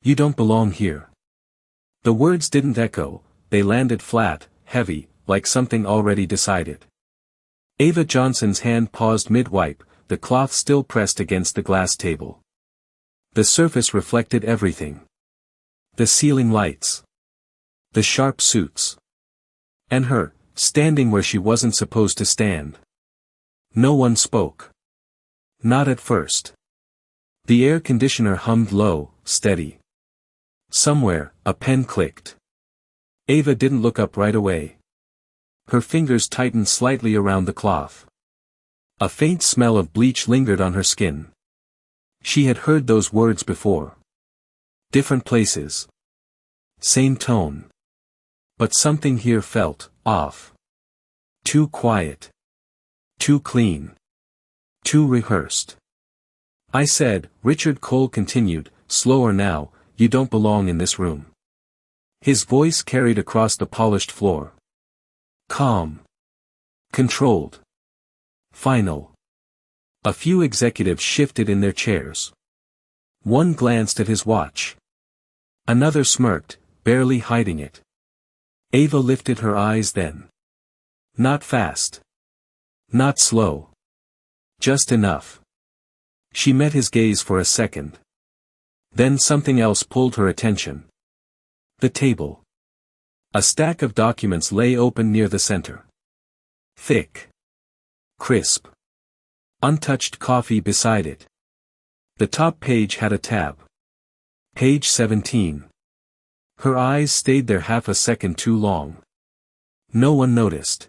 You don't belong here. The words didn't echo, they landed flat, heavy, like something already decided. Ava Johnson's hand paused mid-wipe, the cloth still pressed against the glass table. The surface reflected everything. The ceiling lights. The sharp suits. And her, standing where she wasn't supposed to stand. No one spoke. Not at first. The air conditioner hummed low, steady. Somewhere, a pen clicked. Ava didn't look up right away. Her fingers tightened slightly around the cloth. A faint smell of bleach lingered on her skin. She had heard those words before. Different places. Same tone. But something here felt off. Too quiet. Too clean. Too rehearsed. I said, Richard Cole continued, slower now, you don't belong in this room. His voice carried across the polished floor. Calm. Controlled. Final. A few executives shifted in their chairs. One glanced at his watch. Another smirked, barely hiding it. Ava lifted her eyes then. Not fast. Not slow. Just enough. She met his gaze for a second. Then something else pulled her attention. The table. A stack of documents lay open near the center. Thick. Crisp. Untouched coffee beside it. The top page had a tab. Page 17. Her eyes stayed there half a second too long. No one noticed.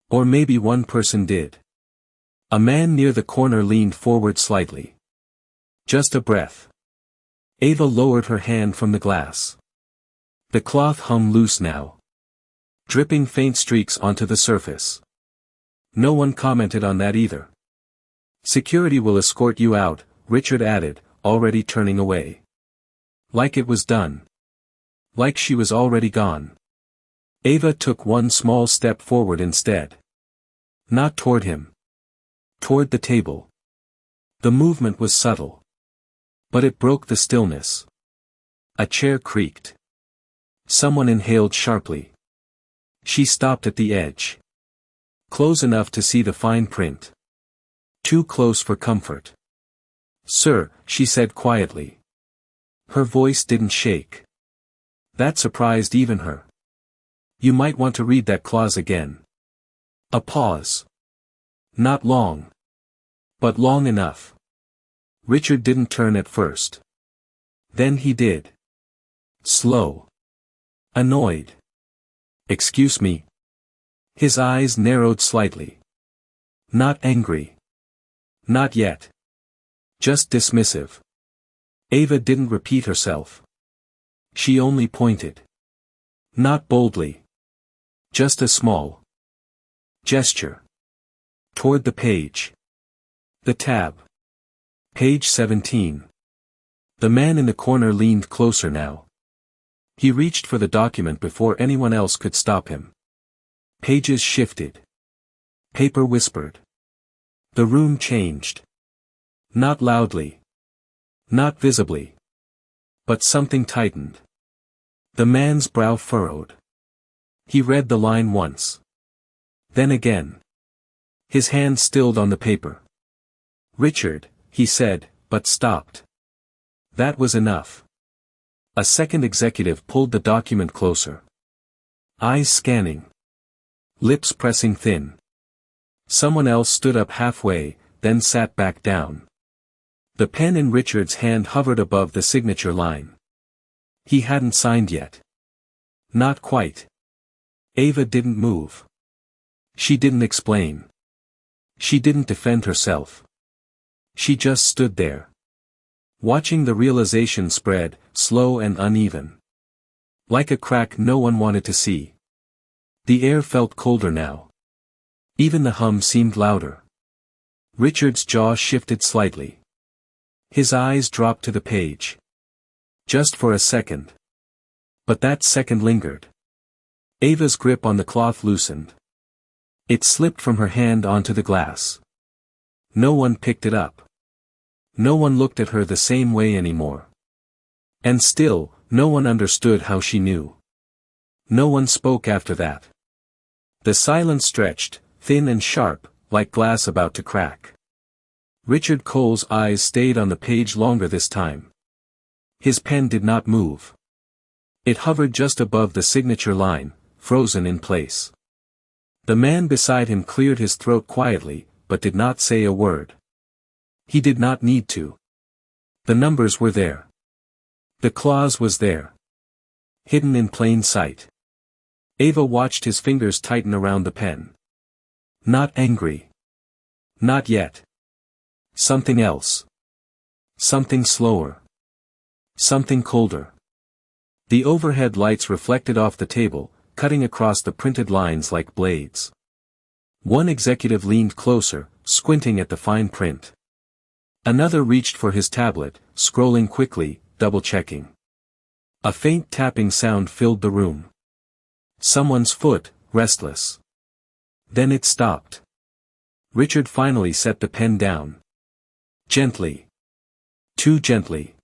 Or maybe one person did. A man near the corner leaned forward slightly. Just a breath. Ava lowered her hand from the glass. The cloth hung loose now. Dripping faint streaks onto the surface. No one commented on that either. Security will escort you out, Richard added, already turning away. Like it was done. Like she was already gone. Ava took one small step forward instead. Not toward him. Toward the table. The movement was subtle. But it broke the stillness. A chair creaked. Someone inhaled sharply. She stopped at the edge. Close enough to see the fine print. Too close for comfort. Sir, she said quietly. Her voice didn't shake. That surprised even her. You might want to read that clause again. A pause. Not long. But long enough. Richard didn't turn at first. Then he did. Slow. Annoyed. Excuse me. His eyes narrowed slightly. Not angry. Not yet. Just dismissive. Ava didn't repeat herself. She only pointed. Not boldly. Just a small gesture. Toward the page. The tab. Page 17. The man in the corner leaned closer now. He reached for the document before anyone else could stop him. Pages shifted. Paper whispered. The room changed. Not loudly. Not visibly. But something tightened. The man's brow furrowed. He read the line once. Then again. His hand stilled on the paper. Richard, he said, but stopped. That was enough. A second executive pulled the document closer. Eyes scanning. Lips pressing thin. Someone else stood up halfway, then sat back down. The pen in Richard's hand hovered above the signature line. He hadn't signed yet. Not quite. Ava didn't move. She didn't explain. She didn't defend herself. She just stood there. Watching the realization spread, slow and uneven. Like a crack no one wanted to see. The air felt colder now. Even the hum seemed louder. Richard's jaw shifted slightly. His eyes dropped to the page. Just for a second. But that second lingered. Ava's grip on the cloth loosened. It slipped from her hand onto the glass. No one picked it up. No one looked at her the same way anymore. And still, no one understood how she knew. No one spoke after that. The silence stretched, thin and sharp, like glass about to crack. Richard Cole's eyes stayed on the page longer this time. His pen did not move. It hovered just above the signature line, frozen in place. The man beside him cleared his throat quietly, but did not say a word. He did not need to. The numbers were there. The clause was there. Hidden in plain sight. Ava watched his fingers tighten around the pen. Not angry. Not yet. Something else. Something slower. Something colder. The overhead lights reflected off the table, cutting across the printed lines like blades. One executive leaned closer, squinting at the fine print. Another reached for his tablet, scrolling quickly, double-checking. A faint tapping sound filled the room. Someone's foot, restless. Then it stopped. Richard finally set the pen down. Gently. Too gently.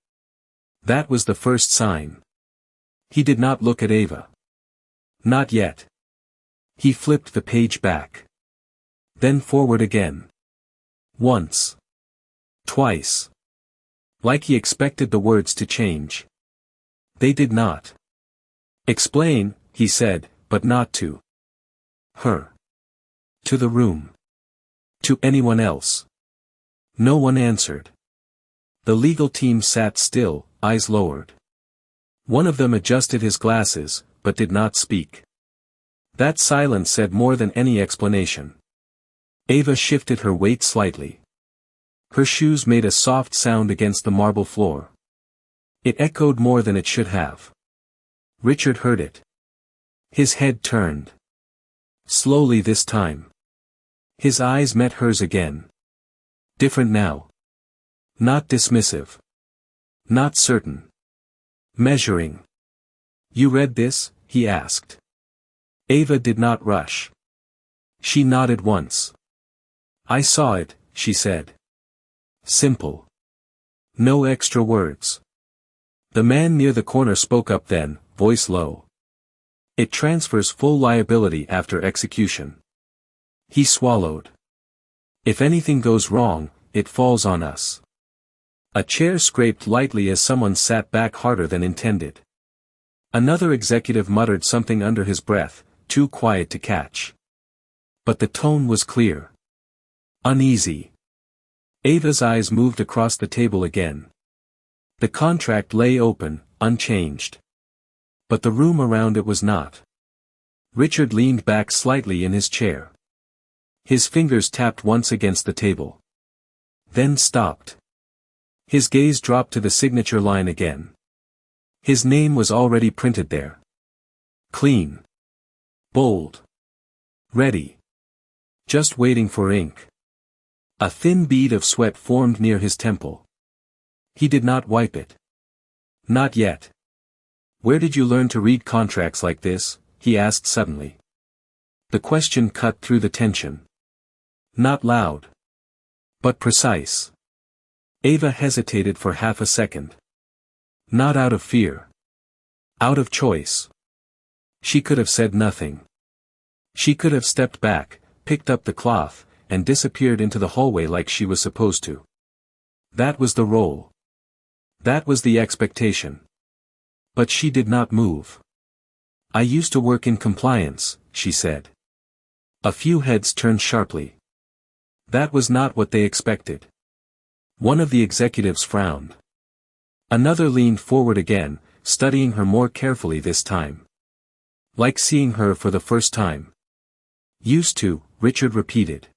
That was the first sign. He did not look at Ava. Not yet. He flipped the page back. Then forward again. Once. Twice. Like he expected the words to change. They did not. Explain, he said, but not to her. To the room. To anyone else. No one answered. The legal team sat still, eyes lowered. One of them adjusted his glasses, but did not speak. That silence said more than any explanation. Ava shifted her weight slightly. Her shoes made a soft sound against the marble floor. It echoed more than it should have. Richard heard it. His head turned. Slowly this time. His eyes met hers again. Different now. Not dismissive. Not certain. Measuring. You read this? He asked. Ava did not rush. She nodded once. I saw it, she said. Simple. No extra words. The man near the corner spoke up then, voice low. It transfers full liability after execution. He swallowed. If anything goes wrong, it falls on us. A chair scraped lightly as someone sat back harder than intended. Another executive muttered something under his breath, too quiet to catch. But the tone was clear. Uneasy. Ava's eyes moved across the table again. The contract lay open, unchanged. But the room around it was not. Richard leaned back slightly in his chair. His fingers tapped once against the table. Then stopped. His gaze dropped to the signature line again. His name was already printed there. Clean. Bold. Ready. Just waiting for ink. A thin bead of sweat formed near his temple. He did not wipe it. Not yet. Where did you learn to read contracts like this? He asked suddenly. The question cut through the tension. Not loud. But precise. Ava hesitated for half a second. Not out of fear. Out of choice. She could have said nothing. She could have stepped back, picked up the cloth, and disappeared into the hallway like she was supposed to. That was the role. That was the expectation. But she did not move. I used to work in compliance, she said. A few heads turned sharply. That was not what they expected. One of the executives frowned. Another leaned forward again, studying her more carefully this time. Like seeing her for the first time. Used to, Richard repeated.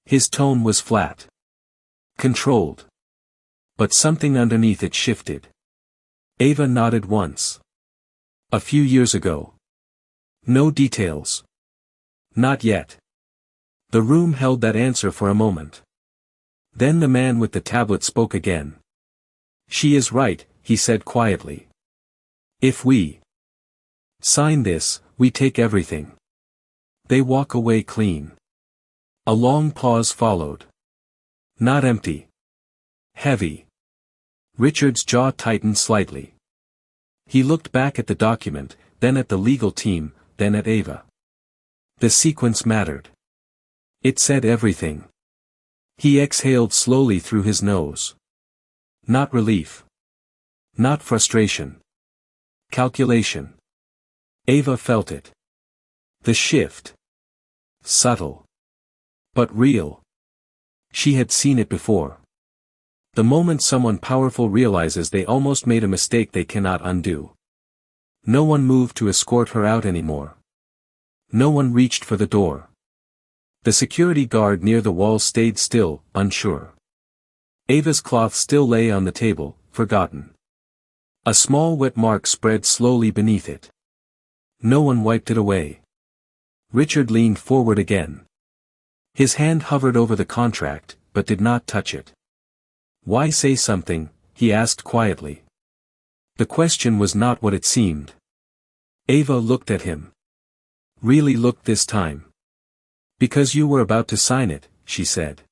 His tone was flat. Controlled. But something underneath it shifted. Ava nodded once. A few years ago. No details. Not yet. The room held that answer for a moment. Then the man with the tablet spoke again. She is right, he said quietly. If we sign this, we take everything. They walk away clean. A long pause followed. Not empty. Heavy. Richard's jaw tightened slightly. He looked back at the document, then at the legal team, then at Ava. The sequence mattered. It said everything. He exhaled slowly through his nose. Not relief. Not frustration. Calculation. Ava felt it. The shift. Subtle. But real. She had seen it before. The moment someone powerful realizes they almost made a mistake they cannot undo. No one moved to escort her out anymore. No one reached for the door. The security guard near the wall stayed still, unsure. Ava's cloth still lay on the table, forgotten. A small wet mark spread slowly beneath it. No one wiped it away. Richard leaned forward again. His hand hovered over the contract, but did not touch it. "Why say something?" he asked quietly. The question was not what it seemed. Ava looked at him. Really looked this time. "Because you were about to sign it," she said.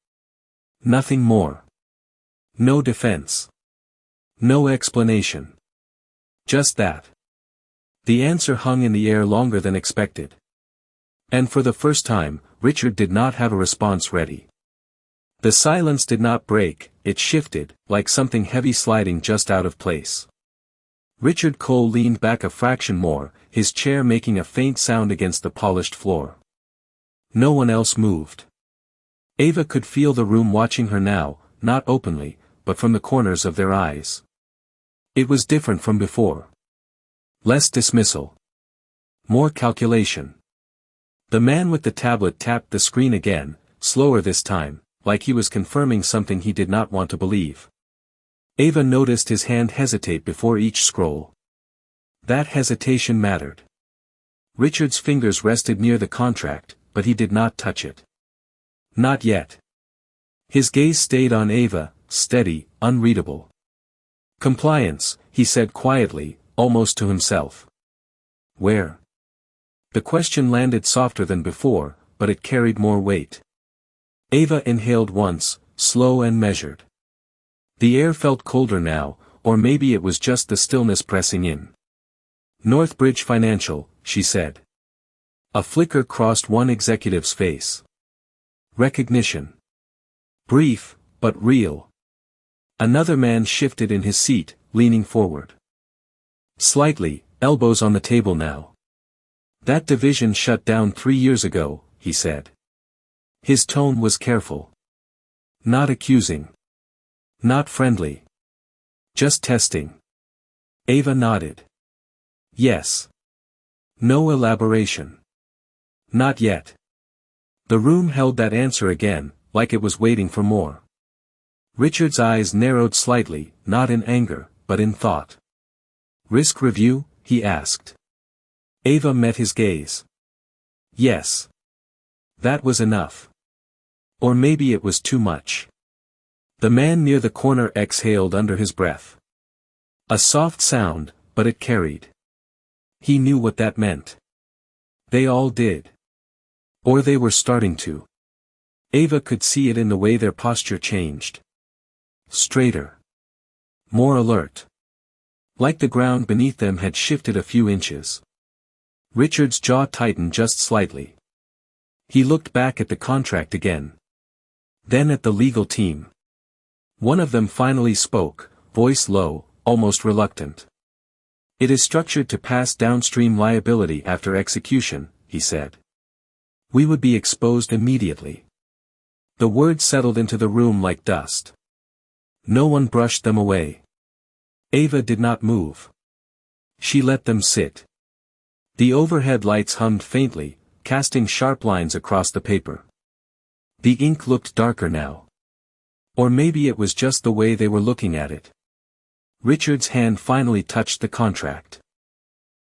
Nothing more. No defense. No explanation. Just that. The answer hung in the air longer than expected. And for the first time, Richard did not have a response ready. The silence did not break, it shifted, like something heavy sliding just out of place. Richard Cole leaned back a fraction more, his chair making a faint sound against the polished floor. No one else moved. Ava could feel the room watching her now, not openly, but from the corners of their eyes. It was different from before. Less dismissal. More calculation. The man with the tablet tapped the screen again, slower this time, like he was confirming something he did not want to believe. Ava noticed his hand hesitate before each scroll. That hesitation mattered. Richard's fingers rested near the contract, but he did not touch it. Not yet. His gaze stayed on Ava, steady, unreadable. "Compliance," he said quietly, almost to himself. "Where?" The question landed softer than before, but it carried more weight. Ava inhaled once, slow and measured. The air felt colder now, or maybe it was just the stillness pressing in. "Northbridge Financial," she said. A flicker crossed one executive's face. Recognition. Brief, but real. Another man shifted in his seat, leaning forward. Slightly, elbows on the table now. "That division shut down 3 years ago," he said. His tone was careful. Not accusing. Not friendly. Just testing. Ava nodded. Yes. No elaboration. Not yet. The room held that answer again, like it was waiting for more. Richard's eyes narrowed slightly, not in anger, but in thought. "Risk review?" he asked. Ava met his gaze. Yes. That was enough. Or maybe it was too much. The man near the corner exhaled under his breath. A soft sound, but it carried. He knew what that meant. They all did. Or they were starting to. Ava could see it in the way their posture changed. Straighter. More alert. Like the ground beneath them had shifted a few inches. Richard's jaw tightened just slightly. He looked back at the contract again. Then at the legal team. One of them finally spoke, voice low, almost reluctant. "It is structured to pass downstream liability after execution," he said. "We would be exposed immediately." The words settled into the room like dust. No one brushed them away. Ava did not move. She let them sit. The overhead lights hummed faintly, casting sharp lines across the paper. The ink looked darker now. Or maybe it was just the way they were looking at it. Richard's hand finally touched the contract.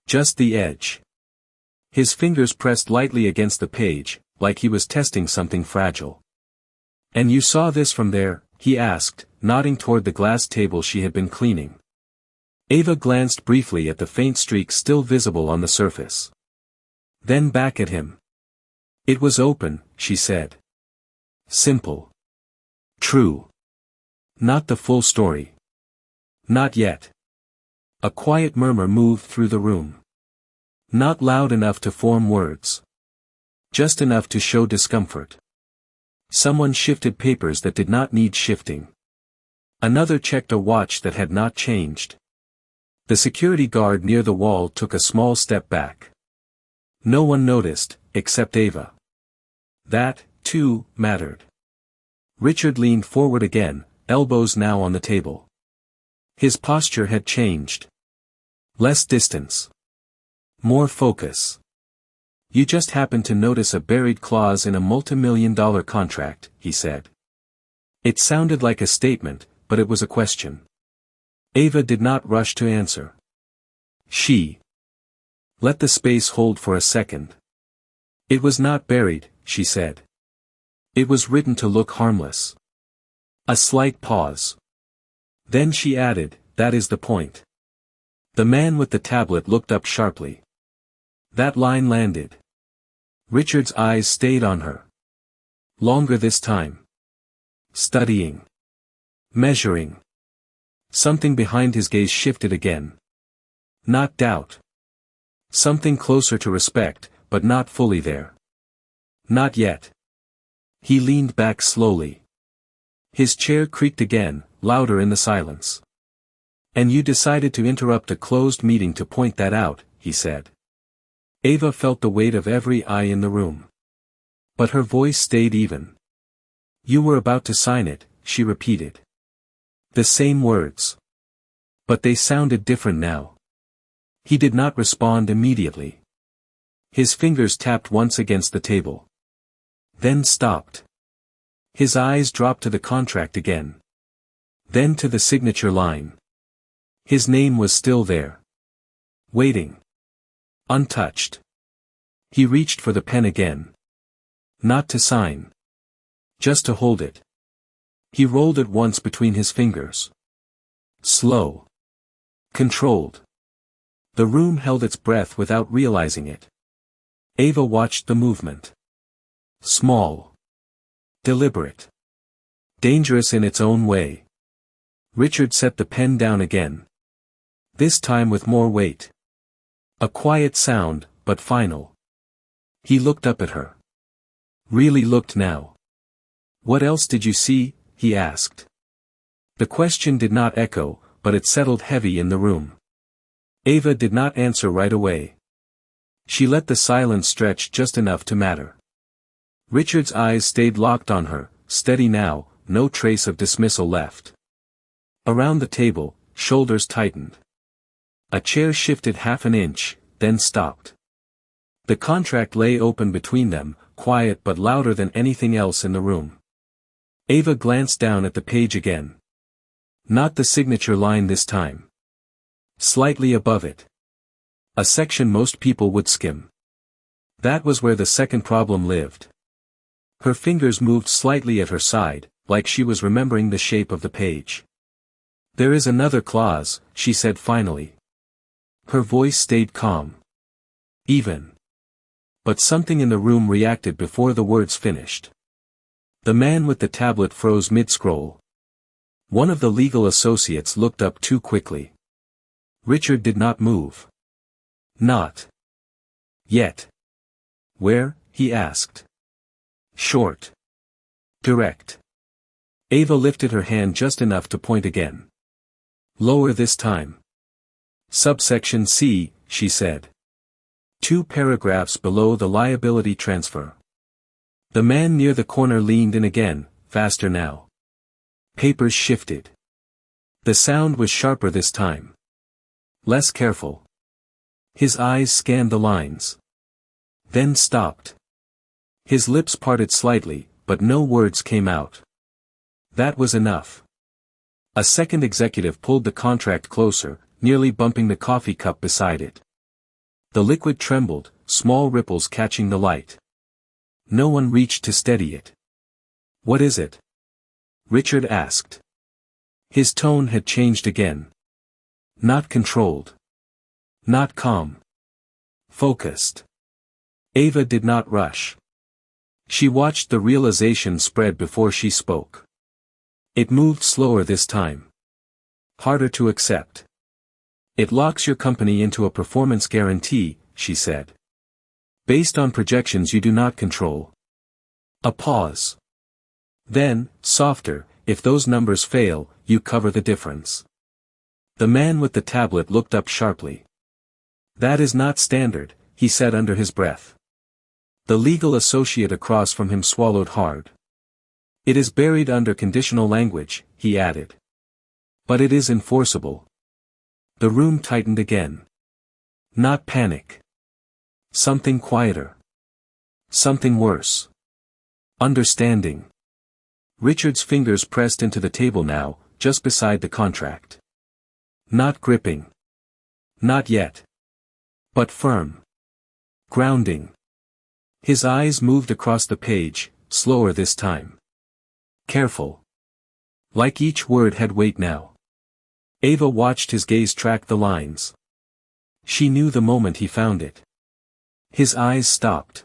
Just the edge. His fingers pressed lightly against the page, like he was testing something fragile. "And you saw this from there?" he asked, nodding toward the glass table she had been cleaning. Ava glanced briefly at the faint streak still visible on the surface. Then back at him. "It was open," she said. "Simple. True. Not the full story. Not yet." A quiet murmur moved through the room. Not loud enough to form words. Just enough to show discomfort. Someone shifted papers that did not need shifting. Another checked a watch that had not changed. The security guard near the wall took a small step back. No one noticed, except Ava. That, too, mattered. Richard leaned forward again, elbows now on the table. His posture had changed. Less distance. More focus. You just happened to notice a buried clause in a multi-million-dollar contract, he said. It sounded like a statement, but it was a question. Ava did not rush to answer. She let the space hold for a second. It was not buried, she said. It was written to look harmless. A slight pause. Then she added, that is the point. The man with the tablet looked up sharply. That line landed. Richard's eyes stayed on her. Longer this time. Studying. Measuring. Something behind his gaze shifted again. Not doubt. Something closer to respect, but not fully there. Not yet. He leaned back slowly. His chair creaked again, louder in the silence. And you decided to interrupt a closed meeting to point that out, he said. Ava felt the weight of every eye in the room. But her voice stayed even. You were about to sign it, she repeated. The same words. But they sounded different now. He did not respond immediately. His fingers tapped once against the table. Then stopped. His eyes dropped to the contract again. Then to the signature line. His name was still there. Waiting. Untouched. He reached for the pen again. Not to sign. Just to hold it. He rolled it once between his fingers. Slow. Controlled. The room held its breath without realizing it. Ava watched the movement. Small. Deliberate. Dangerous in its own way. Richard set the pen down again. This time with more weight. A quiet sound, but final. He looked up at her. Really looked now. What else did you see? He asked. The question did not echo, but it settled heavy in the room. Ava did not answer right away. She let the silence stretch just enough to matter. Richard's eyes stayed locked on her, steady now, no trace of dismissal left. Around the table, shoulders tightened. A chair shifted half an inch, then stopped. The contract lay open between them, quiet but louder than anything else in the room. Ava glanced down at the page again. Not the signature line this time. Slightly above it. A section most people would skim. That was where the second problem lived. Her fingers moved slightly at her side, like she was remembering the shape of the page. There is another clause, she said finally. Her voice stayed calm. Even. But something in the room reacted before the words finished. The man with the tablet froze mid-scroll. One of the legal associates looked up too quickly. Richard did not move. Not yet. Where? He asked. Short. Direct. Ava lifted her hand just enough to point again. Lower this time. Subsection C, she said. 2 paragraphs below the liability transfer. The man near the corner leaned in again, faster now. Papers shifted. The sound was sharper this time. Less careful. His eyes scanned the lines. Then stopped. His lips parted slightly, but no words came out. That was enough. A second executive pulled the contract closer, nearly bumping the coffee cup beside it. The liquid trembled, small ripples catching the light. No one reached to steady it. What is it? Richard asked. His tone had changed again. Not controlled. Not calm. Focused. Ava did not rush. She watched the realization spread before she spoke. It moved slower this time. Harder to accept. It locks your company into a performance guarantee, she said. Based on projections you do not control. A pause. Then, softer, if those numbers fail, you cover the difference. The man with the tablet looked up sharply. That is not standard, he said under his breath. The legal associate across from him swallowed hard. It is buried under conditional language, he added. But it is enforceable. The room tightened again. Not panic. Something quieter. Something worse. Understanding. Richard's fingers pressed into the table now, just beside the contract. Not gripping. Not yet. But firm. Grounding. His eyes moved across the page, slower this time. Careful. Like each word had weight now. Ava watched his gaze track the lines. She knew the moment he found it. His eyes stopped.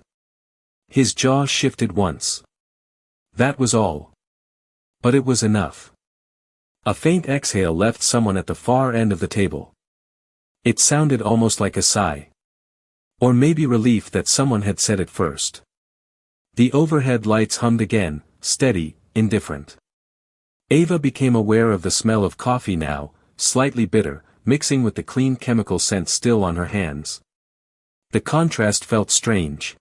His jaw shifted once. That was all. But it was enough. A faint exhale left someone at the far end of the table. It sounded almost like a sigh. Or maybe relief that someone had said it first. The overhead lights hummed again, steady, indifferent. Ava became aware of the smell of coffee now, slightly bitter, mixing with the clean chemical scent still on her hands. The contrast felt strange.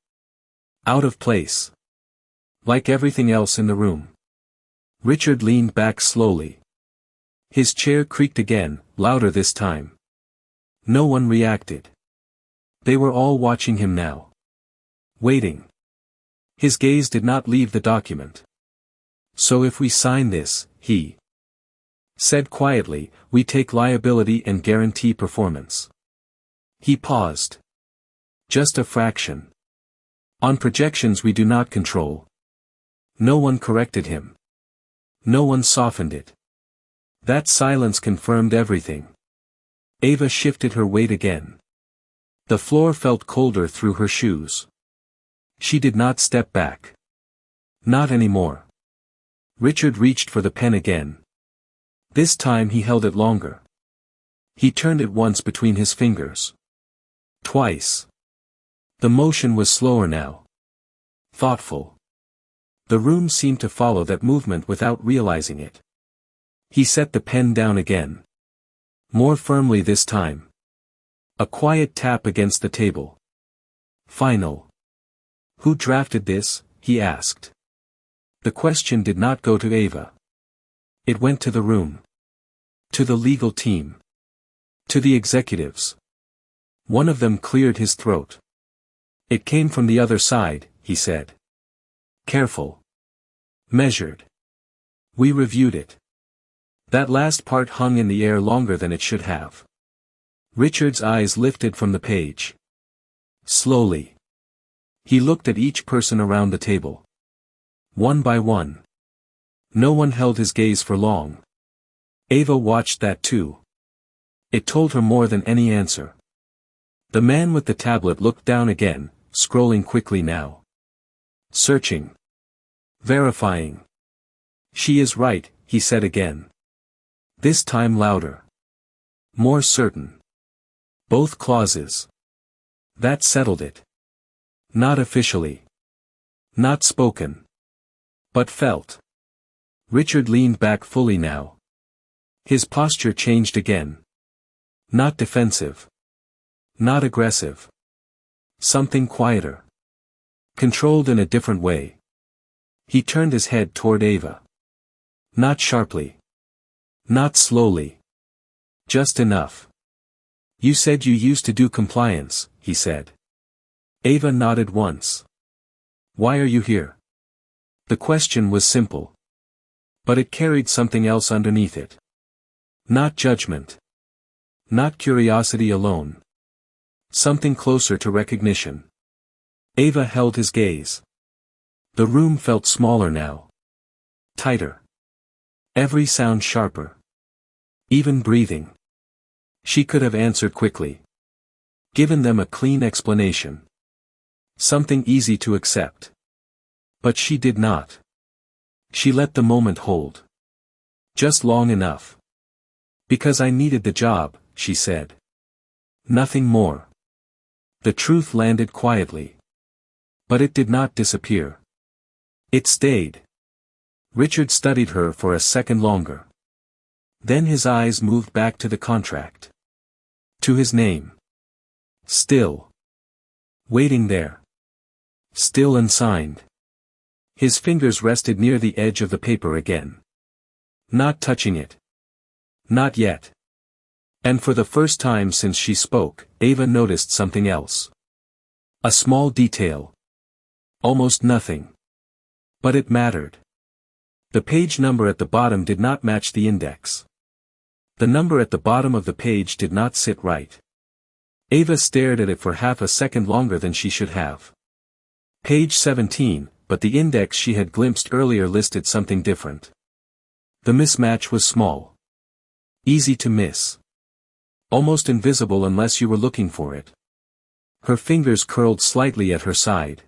Out of place. Like everything else in the room. Richard leaned back slowly. His chair creaked again, louder this time. No one reacted. They were all watching him now. Waiting. His gaze did not leave the document. So if we sign this, he said quietly, we take liability and guarantee performance. He paused. Just a fraction. On projections we do not control. No one corrected him. No one softened it. That silence confirmed everything. Ava shifted her weight again. The floor felt colder through her shoes. She did not step back. Not anymore. Richard reached for the pen again. This time he held it longer. He turned it once between his fingers. Twice. The motion was slower now. Thoughtful. The room seemed to follow that movement without realizing it. He set the pen down again. More firmly this time. A quiet tap against the table. Final. Who drafted this? He asked. The question did not go to Ava. It went to the room. To the legal team. To the executives. One of them cleared his throat. It came from the other side, he said. Careful. Measured. We reviewed it. That last part hung in the air longer than it should have. Richard's eyes lifted from the page. Slowly. He looked at each person around the table. One by one. No one held his gaze for long. Ava watched that too. It told her more than any answer. The man with the tablet looked down again, scrolling quickly now. Searching. Verifying. She is right, he said again. This time louder. More certain. Both clauses. That settled it. Not officially. Not spoken. But felt. Richard leaned back fully now. His posture changed again. Not defensive. Not aggressive. Something quieter. Controlled in a different way. He turned his head toward Ava. Not sharply. Not slowly. Just enough. You said you used to do compliance, he said. Ava nodded once. Why are you here? The question was simple. But it carried something else underneath it. Not judgment. Not curiosity alone. Something closer to recognition. Ava held his gaze. The room felt smaller now. Tighter. Every sound sharper. Even breathing. She could have answered quickly. Given them a clean explanation. Something easy to accept. But she did not. She let the moment hold. Just long enough. Because I needed the job, she said. Nothing more. The truth landed quietly. But it did not disappear. It stayed. Richard studied her for a second longer. Then his eyes moved back to the contract. To his name. Still. Waiting there. Still unsigned. His fingers rested near the edge of the paper again. Not touching it. Not yet. And for the first time since she spoke, Ava noticed something else. A small detail. Almost nothing. But it mattered. The page number at the bottom did not match the index. The number at the bottom of the page did not sit right. Ava stared at it for half a second longer than she should have. Page 17, but the index she had glimpsed earlier listed something different. The mismatch was small. Easy to miss. Almost invisible unless you were looking for it. Her fingers curled slightly at her side.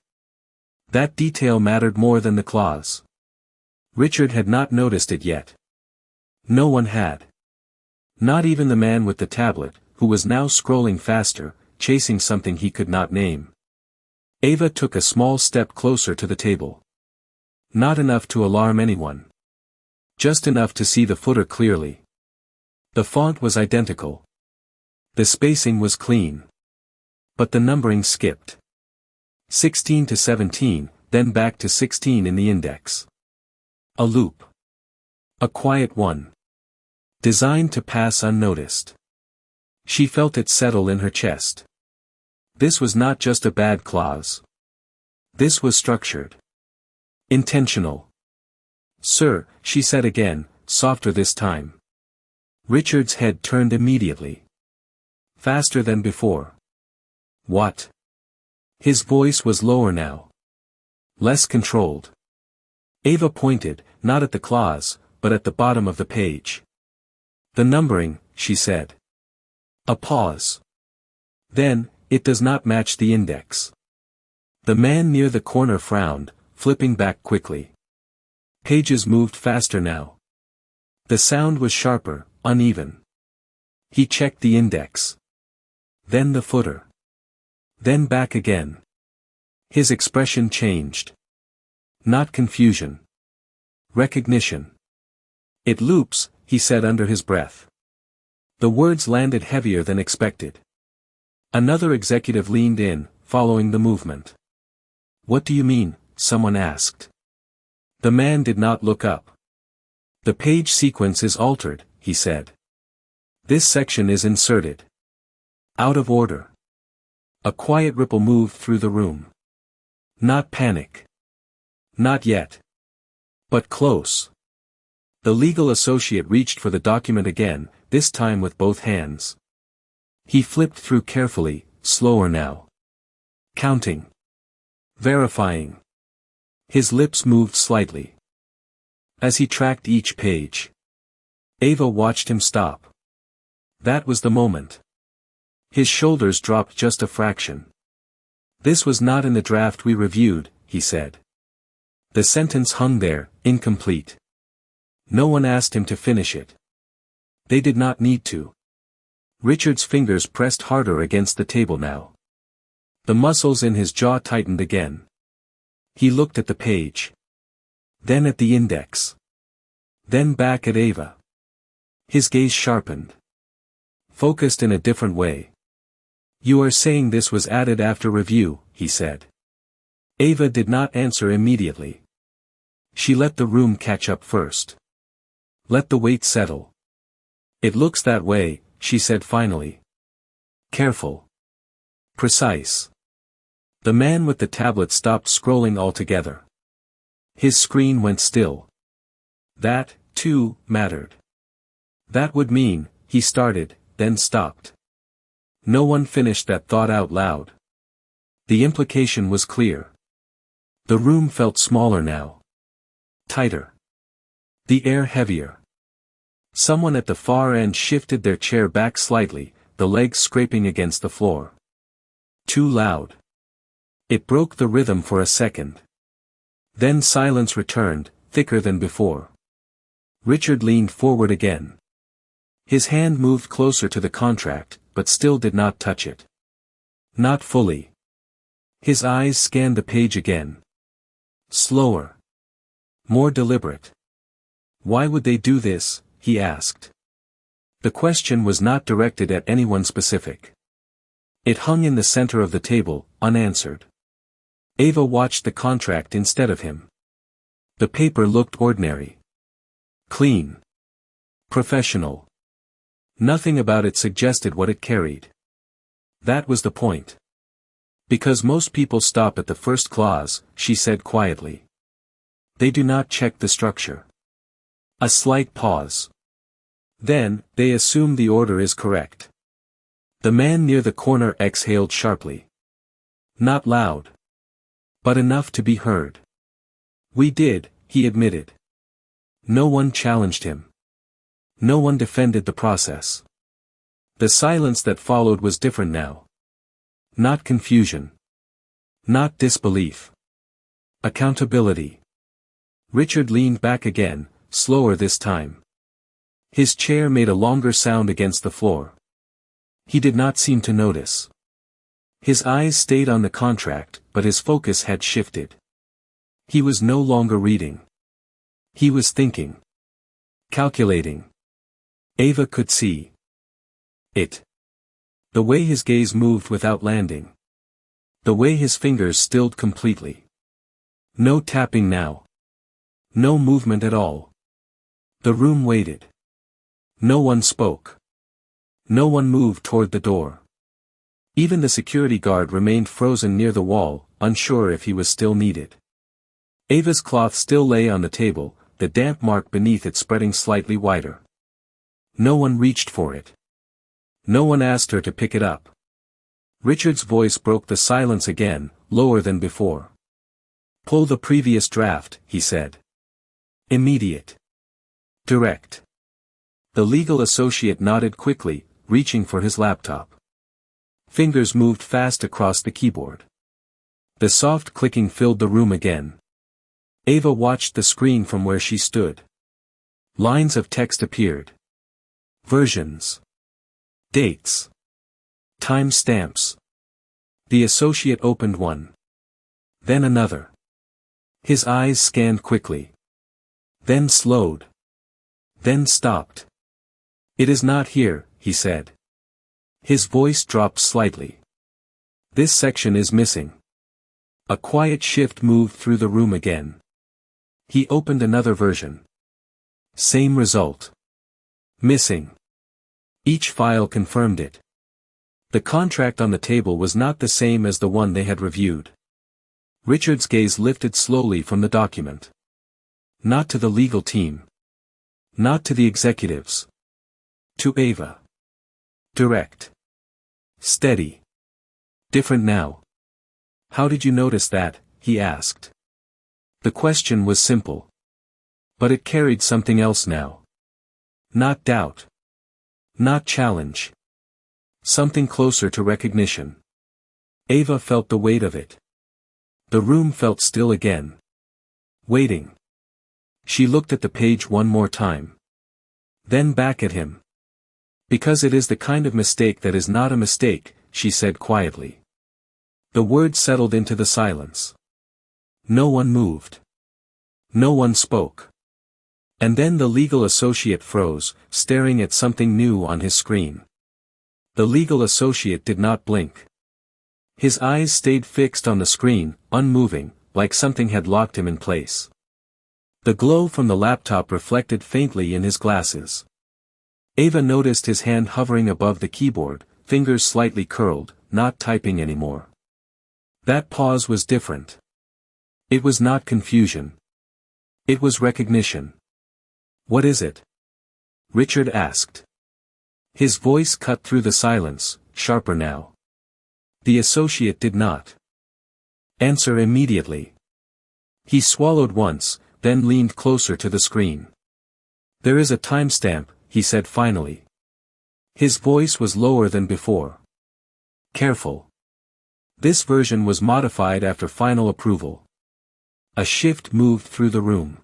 That detail mattered more than the clause. Richard had not noticed it yet. No one had. Not even the man with the tablet, who was now scrolling faster, chasing something he could not name. Ava took a small step closer to the table. Not enough to alarm anyone. Just enough to see the footer clearly. The font was identical. The spacing was clean. But the numbering skipped. 16 to 17, then back to 16 in the index. A loop. A quiet one. Designed to pass unnoticed. She felt it settle in her chest. This was not just a bad clause. This was structured. Intentional. Sir, she said again, softer this time. Richard's head turned immediately. Faster than before. What? His voice was lower now. Less controlled. Ava pointed, not at the clause, but at the bottom of the page. The numbering, she said. A pause. Then, it does not match the index. The man near the corner frowned, flipping back quickly. Pages moved faster now. The sound was sharper, uneven. He checked the index. Then the footer. Then back again. His expression changed. Not confusion. Recognition. It loops, he said under his breath. The words landed heavier than expected. Another executive leaned in, following the movement. What do you mean? Someone asked. The man did not look up. The page sequence is altered, he said. This section is inserted. Out of order. A quiet ripple moved through the room. Not panic. Not yet. But close. The legal associate reached for the document again, this time with both hands. He flipped through carefully, slower now. Counting. Verifying. His lips moved slightly. As he tracked each page. Ava watched him stop. That was the moment. His shoulders dropped just a fraction. This was not in the draft we reviewed, he said. The sentence hung there, incomplete. No one asked him to finish it. They did not need to. Richard's fingers pressed harder against the table now. The muscles in his jaw tightened again. He looked at the page. Then at the index. Then back at Ava. His gaze sharpened. Focused in a different way. You are saying this was added after review, he said. Ava did not answer immediately. She let the room catch up first. Let the weight settle. It looks that way, she said finally. Careful. Precise. The man with the tablet stopped scrolling altogether. His screen went still. That, too, mattered. That would mean, he started, then stopped. No one finished that thought out loud. The implication was clear. The room felt smaller now. Tighter. The air heavier. Someone at the far end shifted their chair back slightly, the legs scraping against the floor. Too loud. It broke the rhythm for a second. Then silence returned, thicker than before. Richard leaned forward again. His hand moved closer to the contract, but still did not touch it. Not fully. His eyes scanned the page again. Slower. More deliberate. Why would they do this, he asked. The question was not directed at anyone specific. It hung in the center of the table, unanswered. Ava watched the contract instead of him. The paper looked ordinary. Clean. Professional. Nothing about it suggested what it carried. That was the point. Because most people stop at the first clause, she said quietly. They do not check the structure. A slight pause. Then, they assume the order is correct. The man near the corner exhaled sharply. Not loud. But enough to be heard. We did, he admitted. No one challenged him. No one defended the process. The silence that followed was different now. Not confusion. Not disbelief. Accountability. Richard leaned back again, slower this time. His chair made a longer sound against the floor. He did not seem to notice. His eyes stayed on the contract, but his focus had shifted. He was no longer reading. He was thinking. Calculating. Ava could see it. The way his gaze moved without landing. The way his fingers stilled completely. No tapping now. No movement at all. The room waited. No one spoke. No one moved toward the door. Even the security guard remained frozen near the wall, unsure if he was still needed. Ava's cloth still lay on the table, the damp mark beneath it spreading slightly wider. No one reached for it. No one asked her to pick it up. Richard's voice broke the silence again, lower than before. Pull the previous draft, he said. Immediate. Direct. The legal associate nodded quickly, reaching for his laptop. Fingers moved fast across the keyboard. The soft clicking filled the room again. Ava watched the screen from where she stood. Lines of text appeared. Versions. Dates. Time stamps. The associate opened one. Then another. His eyes scanned quickly. Then slowed. Then stopped. It is not here, he said. His voice dropped slightly. This section is missing. A quiet shift moved through the room again. He opened another version. Same result. Missing. Each file confirmed it. The contract on the table was not the same as the one they had reviewed. Richard's gaze lifted slowly from the document. Not to the legal team. Not to the executives. To Ava. Direct. Steady. Different now. How did you notice that, he asked. The question was simple. But it carried something else now. Not doubt. Not challenge. Something closer to recognition. Ava felt the weight of it. The room felt still again. Waiting. She looked at the page one more time. Then back at him. Because it is the kind of mistake that is not a mistake, she said quietly. The words settled into the silence. No one moved. No one spoke. And then the legal associate froze, staring at something new on his screen. The legal associate did not blink. His eyes stayed fixed on the screen, unmoving, like something had locked him in place. The glow from the laptop reflected faintly in his glasses. Ava noticed his hand hovering above the keyboard, fingers slightly curled, not typing anymore. That pause was different. It was not confusion. It was recognition. What is it? Richard asked. His voice cut through the silence, sharper now. The associate did not answer immediately. He swallowed once, then leaned closer to the screen. There is a timestamp, he said finally. His voice was lower than before. Careful. This version was modified after final approval. A shift moved through the room.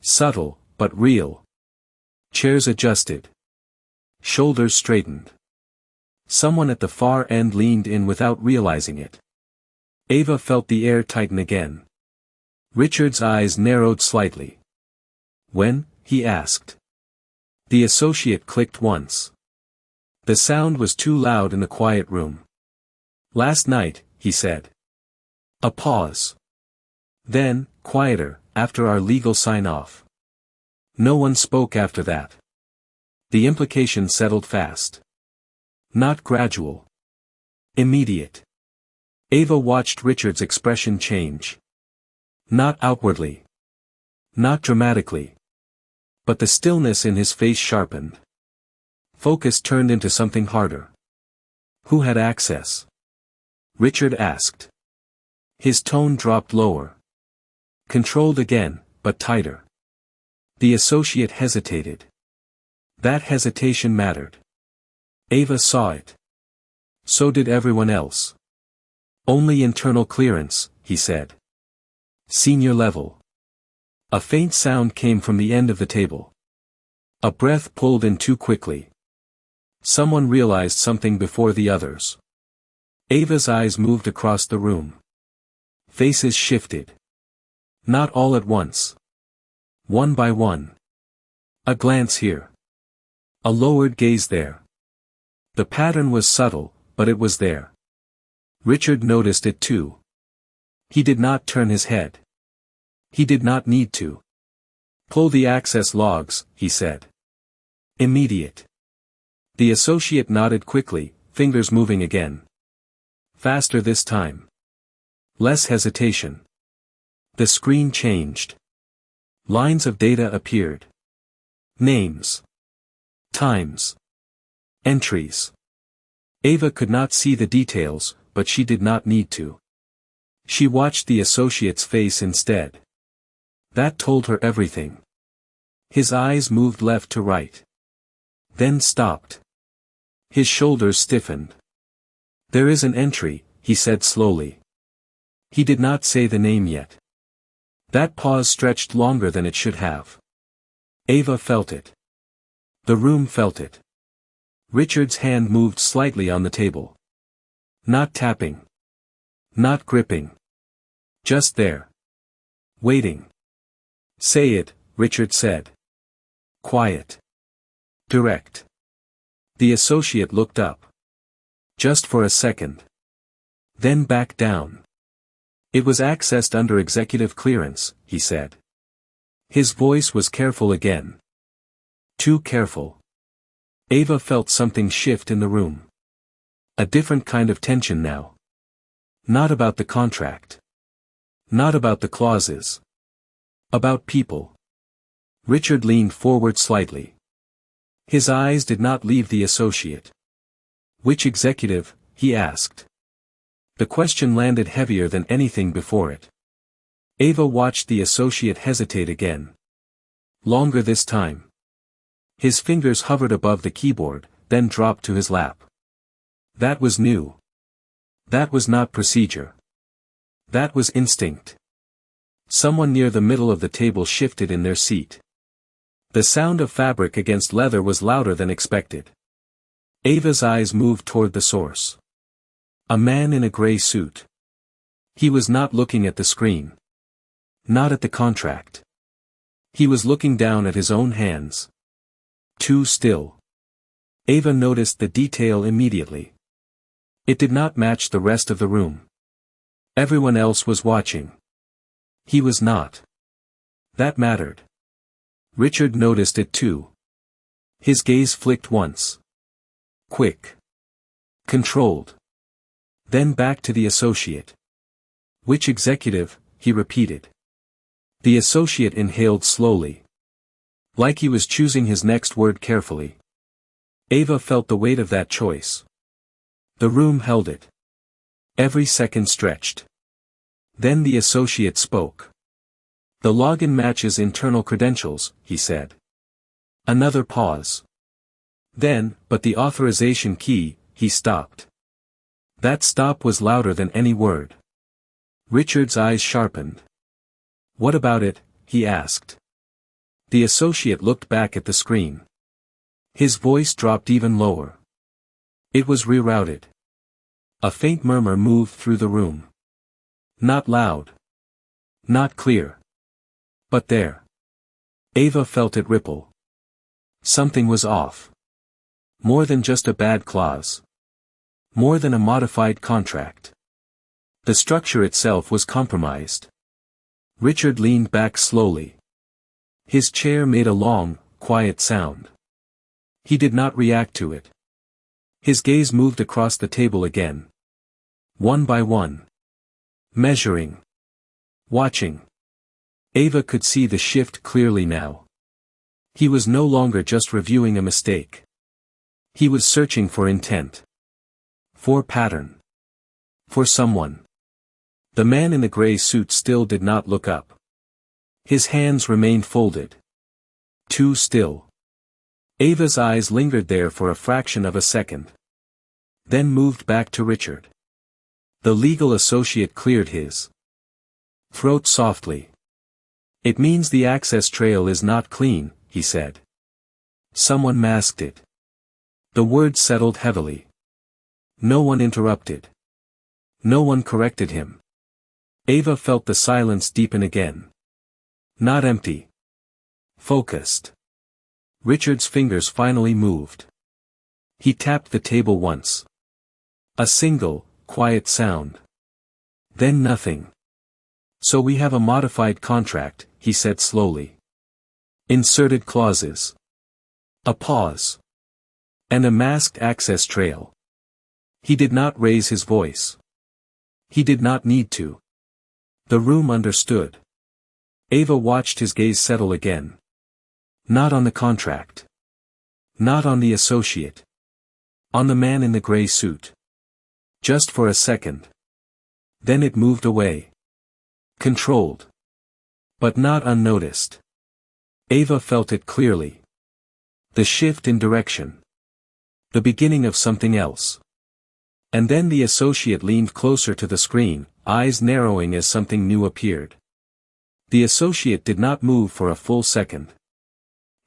Subtle, but real. Chairs adjusted. Shoulders straightened. Someone at the far end leaned in without realizing it. Ava felt the air tighten again. Richard's eyes narrowed slightly. "When?" he asked. The associate clicked once. The sound was too loud in the quiet room. "Last night," he said. A pause. Then, quieter, "After our legal sign-off." No one spoke after that. The implication settled fast. Not gradual. Immediate. Ava watched Richard's expression change. Not outwardly. Not dramatically. But the stillness in his face sharpened. Focus turned into something harder. "Who had access?" Richard asked. His tone dropped lower. Controlled again, but tighter. The associate hesitated. That hesitation mattered. Ava saw it. So did everyone else. "Only internal clearance," he said. "Senior level." A faint sound came from the end of the table. A breath pulled in too quickly. Someone realized something before the others. Ava's eyes moved across the room. Faces shifted. Not all at once. One by one. A glance here. A lowered gaze there. The pattern was subtle, but it was there. Richard noticed it too. He did not turn his head. He did not need to. "Pull the access logs," he said. Immediate. The associate nodded quickly, fingers moving again. Faster this time. Less hesitation. The screen changed. Lines of data appeared. Names. Times. Entries. Ava could not see the details, but she did not need to. She watched the associate's face instead. That told her everything. His eyes moved left to right. Then stopped. His shoulders stiffened. "There is an entry," he said slowly. He did not say the name yet. That pause stretched longer than it should have. Ava felt it. The room felt it. Richard's hand moved slightly on the table. Not tapping. Not gripping. Just there. Waiting. "Say it," Richard said. Quiet. Direct. The associate looked up. Just for a second. Then back down. "It was accessed under executive clearance," he said. His voice was careful again. Too careful. Ava felt something shift in the room. A different kind of tension now. Not about the contract. Not about the clauses. About people. Richard leaned forward slightly. His eyes did not leave the associate. "Which executive?" he asked. The question landed heavier than anything before it. Ava watched the associate hesitate again. Longer this time. His fingers hovered above the keyboard, then dropped to his lap. That was new. That was not procedure. That was instinct. Someone near the middle of the table shifted in their seat. The sound of fabric against leather was louder than expected. Ava's eyes moved toward the source. A man in a gray suit. He was not looking at the screen. Not at the contract. He was looking down at his own hands. Too still. Ava noticed the detail immediately. It did not match the rest of the room. Everyone else was watching. He was not. That mattered. Richard noticed it too. His gaze flicked once. Quick. Controlled. Then back to the associate. "Which executive?" he repeated. The associate inhaled slowly. Like he was choosing his next word carefully. Ava felt the weight of that choice. The room held it. Every second stretched. Then the associate spoke. "The login matches internal credentials," he said. Another pause. Then, "But the authorization key," he stopped. That stop was louder than any word. Richard's eyes sharpened. "What about it?" he asked. The associate looked back at the screen. His voice dropped even lower. It was rerouted. A faint murmur moved through the room. Not loud. Not clear. But there. Ava felt it ripple. Something was off. More than just a bad clause. More than a modified contract. The structure itself was compromised. Richard leaned back slowly. His chair made a long, quiet sound. He did not react to it. His gaze moved across the table again. One by one. Measuring. Watching. Ava could see the shift clearly now. He was no longer just reviewing a mistake. He was searching for intent. For pattern. For someone. The man in the gray suit still did not look up. His hands remained folded. Too still. Ava's eyes lingered there for a fraction of a second. Then moved back to Richard. The legal associate cleared his throat softly. It means the access trail is not clean, he said. Someone masked it. The words settled heavily. No one interrupted. No one corrected him. Ava felt the silence deepen again. Not empty. Focused. Richard's fingers finally moved. He tapped the table once. A single, quiet sound. Then nothing. So we have a modified contract, he said slowly. Inserted clauses. A pause. And a masked access trail. He did not raise his voice. He did not need to. The room understood. Ava watched his gaze settle again. Not on the contract. Not on the associate. On the man in the gray suit. Just for a second. Then it moved away. Controlled. But not unnoticed. Ava felt it clearly. The shift in direction. The beginning of something else. And then the associate leaned closer to the screen, eyes narrowing as something new appeared. The associate did not move for a full second.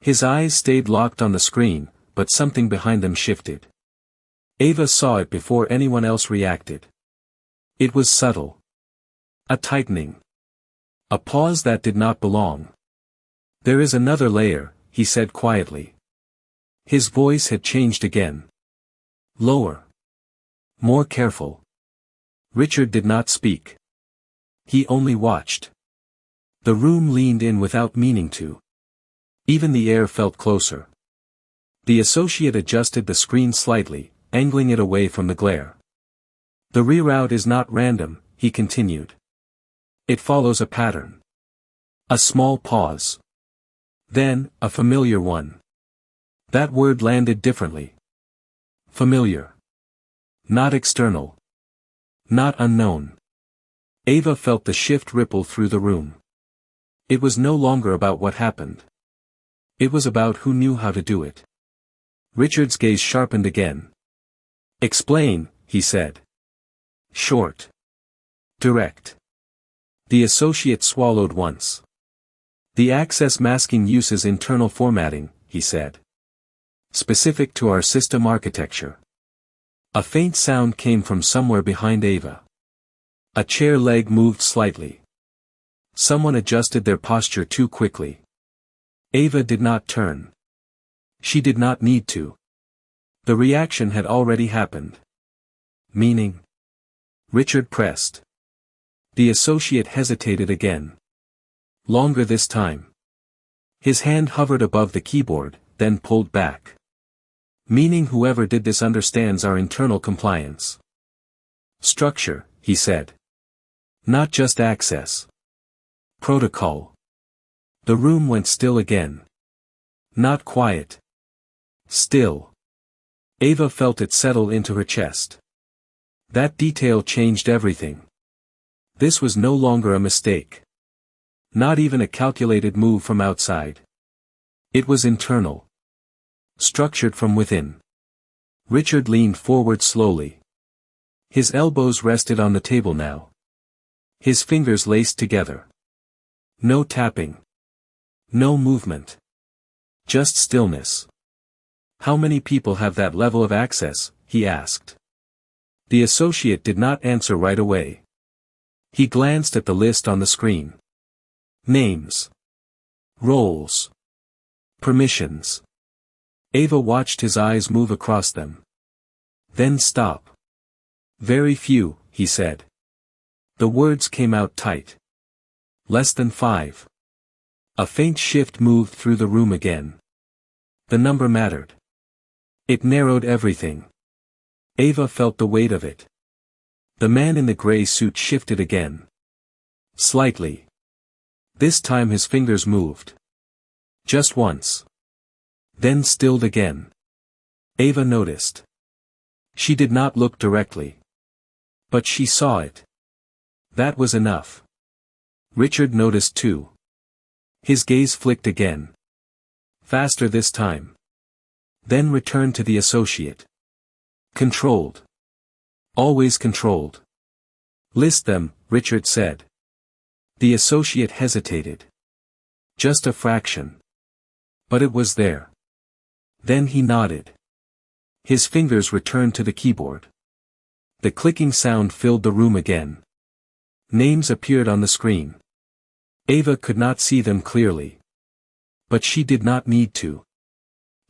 His eyes stayed locked on the screen, but something behind them shifted. Ava saw it before anyone else reacted. It was subtle. A tightening. A pause that did not belong. There is another layer, he said quietly. His voice had changed again. Lower. More careful. Richard did not speak. He only watched. The room leaned in without meaning to. Even the air felt closer. The associate adjusted the screen slightly, angling it away from the glare. The reroute is not random, he continued. It follows a pattern. A small pause. Then, a familiar one. That word landed differently. Familiar. Not external. Not unknown. Ava felt the shift ripple through the room. It was no longer about what happened. It was about who knew how to do it. Richard's gaze sharpened again. Explain, he said. Short. Direct. The associate swallowed once. The access masking uses internal formatting, he said. Specific to our system architecture. A faint sound came from somewhere behind Ava. A chair leg moved slightly. Someone adjusted their posture too quickly. Ava did not turn. She did not need to. The reaction had already happened. Meaning? Richard pressed. The associate hesitated again. Longer this time. His hand hovered above the keyboard, then pulled back. Meaning whoever did this understands our internal compliance. Structure, he said. Not just access. Protocol. The room went still again. Not quiet. Still. Ava felt it settle into her chest. That detail changed everything. This was no longer a mistake. Not even a calculated move from outside. It was internal. Structured from within. Richard leaned forward slowly. His elbows rested on the table now. His fingers laced together. No tapping. No movement. Just stillness. How many people have that level of access, he asked. The associate did not answer right away. He glanced at the list on the screen. Names. Roles. Permissions. Ava watched his eyes move across them. Then stop. Very few, he said. The words came out tight. Less than 5. A faint shift moved through the room again. The number mattered. It narrowed everything. Ava felt the weight of it. The man in the gray suit shifted again. Slightly. This time his fingers moved. Just once. Then stilled again. Ava noticed. She did not look directly. But she saw it. That was enough. Richard noticed too. His gaze flicked again. Faster this time. Then returned to the associate. Controlled. Always controlled. List them, Richard said. The associate hesitated. Just a fraction. But it was there. Then he nodded. His fingers returned to the keyboard. The clicking sound filled the room again. Names appeared on the screen. Ava could not see them clearly. But she did not need to.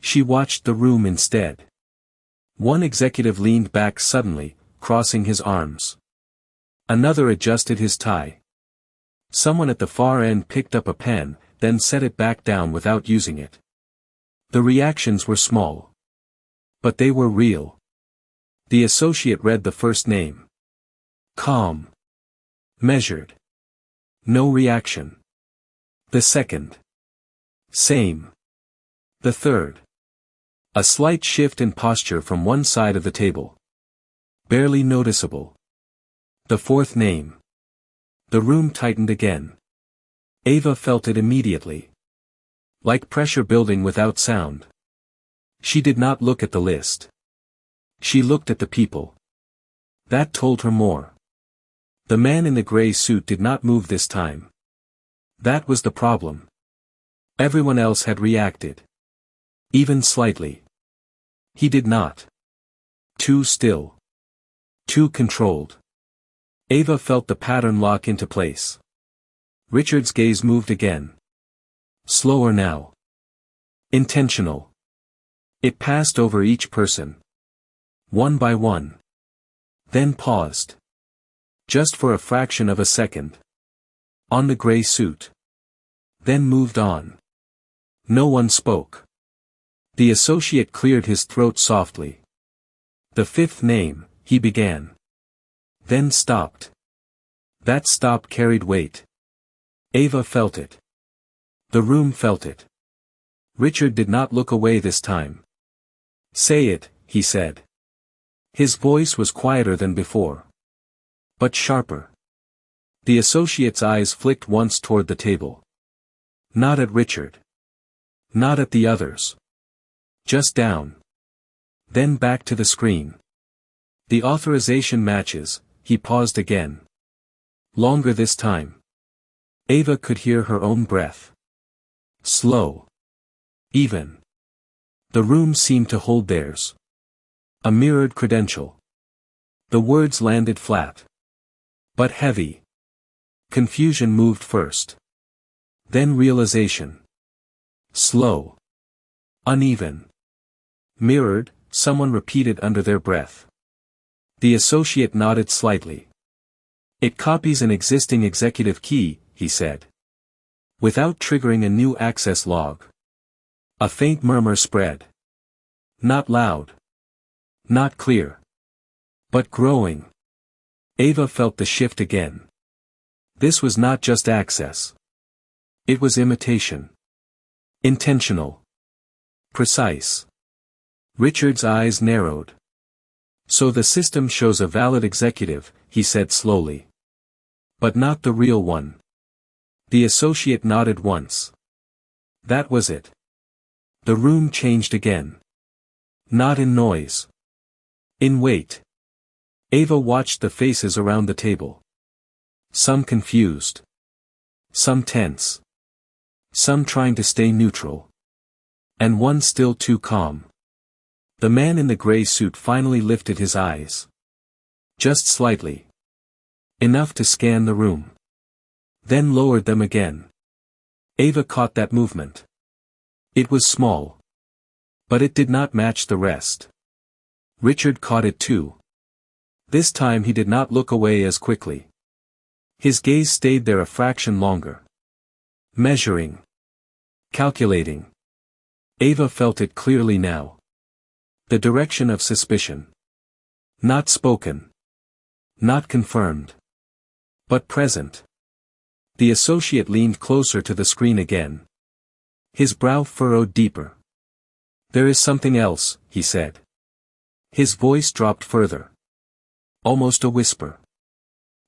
She watched the room instead. One executive leaned back suddenly, crossing his arms. Another adjusted his tie. Someone at the far end picked up a pen, then set it back down without using it. The reactions were small. But they were real. The associate read the first name. Calm. Measured. No reaction. The second. Same. The third. A slight shift in posture from one side of the table. Barely noticeable. The fourth name. The room tightened again. Ava felt it immediately. Like pressure building without sound. She did not look at the list. She looked at the people. That told her more. The man in the gray suit did not move this time. That was the problem. Everyone else had reacted. Even slightly. He did not. Too still. Too controlled. Ava felt the pattern lock into place. Richard's gaze moved again. Slower now. Intentional. It passed over each person. One by one. Then paused. Just for a fraction of a second. On the gray suit. Then moved on. No one spoke. The associate cleared his throat softly. The fifth name, he began. Then stopped. That stop carried weight. Ava felt it. The room felt it. Richard did not look away this time. Say it, he said. His voice was quieter than before. But sharper. The associate's eyes flicked once toward the table. Not at Richard. Not at the others. Just down. Then back to the screen. The authorization matches, he paused again. Longer this time. Ava could hear her own breath. Slow. Even. The room seemed to hold theirs. A mirrored credential. The words landed flat. But heavy. Confusion moved first. Then realization. Slow. Uneven. Mirrored, someone repeated under their breath. The associate nodded slightly. It copies an existing executive key, he said. Without triggering a new access log. A faint murmur spread. Not loud. Not clear. But growing. Ava felt the shift again. This was not just access. It was imitation. Intentional. Precise. Richard's eyes narrowed. So the system shows a valid executive, he said slowly. But not the real one. The associate nodded once. That was it. The room changed again. Not in noise. In weight. Ava watched the faces around the table. Some confused. Some tense. Some trying to stay neutral. And one still too calm. The man in the gray suit finally lifted his eyes. Just slightly. Enough to scan the room. Then lowered them again. Ava caught that movement. It was small. But it did not match the rest. Richard caught it too. This time he did not look away as quickly. His gaze stayed there a fraction longer. Measuring. Calculating. Ava felt it clearly now. The direction of suspicion. Not spoken. Not confirmed. But present. The associate leaned closer to the screen again. His brow furrowed deeper. "There is something else," he said. His voice dropped further. Almost a whisper.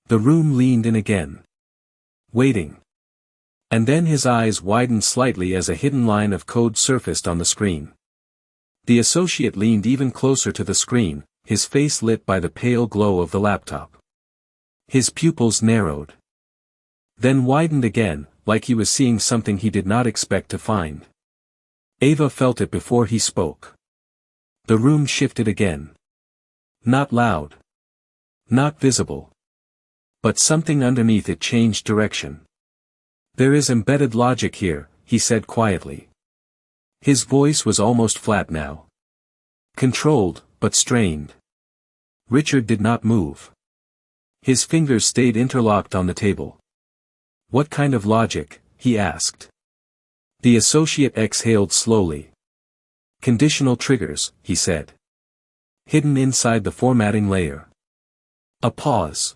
The room leaned in again. Waiting. And then his eyes widened slightly as a hidden line of code surfaced on the screen. The associate leaned even closer to the screen, his face lit by the pale glow of the laptop. His pupils narrowed. Then widened again, like he was seeing something he did not expect to find. Ava felt it before he spoke. The room shifted again. Not loud. Not visible. But something underneath it changed direction. "There is embedded logic here," he said quietly. His voice was almost flat now. Controlled, but strained. Richard did not move. His fingers stayed interlocked on the table. "What kind of logic?" he asked. The associate exhaled slowly. "Conditional triggers," he said. "Hidden inside the formatting layer." A pause.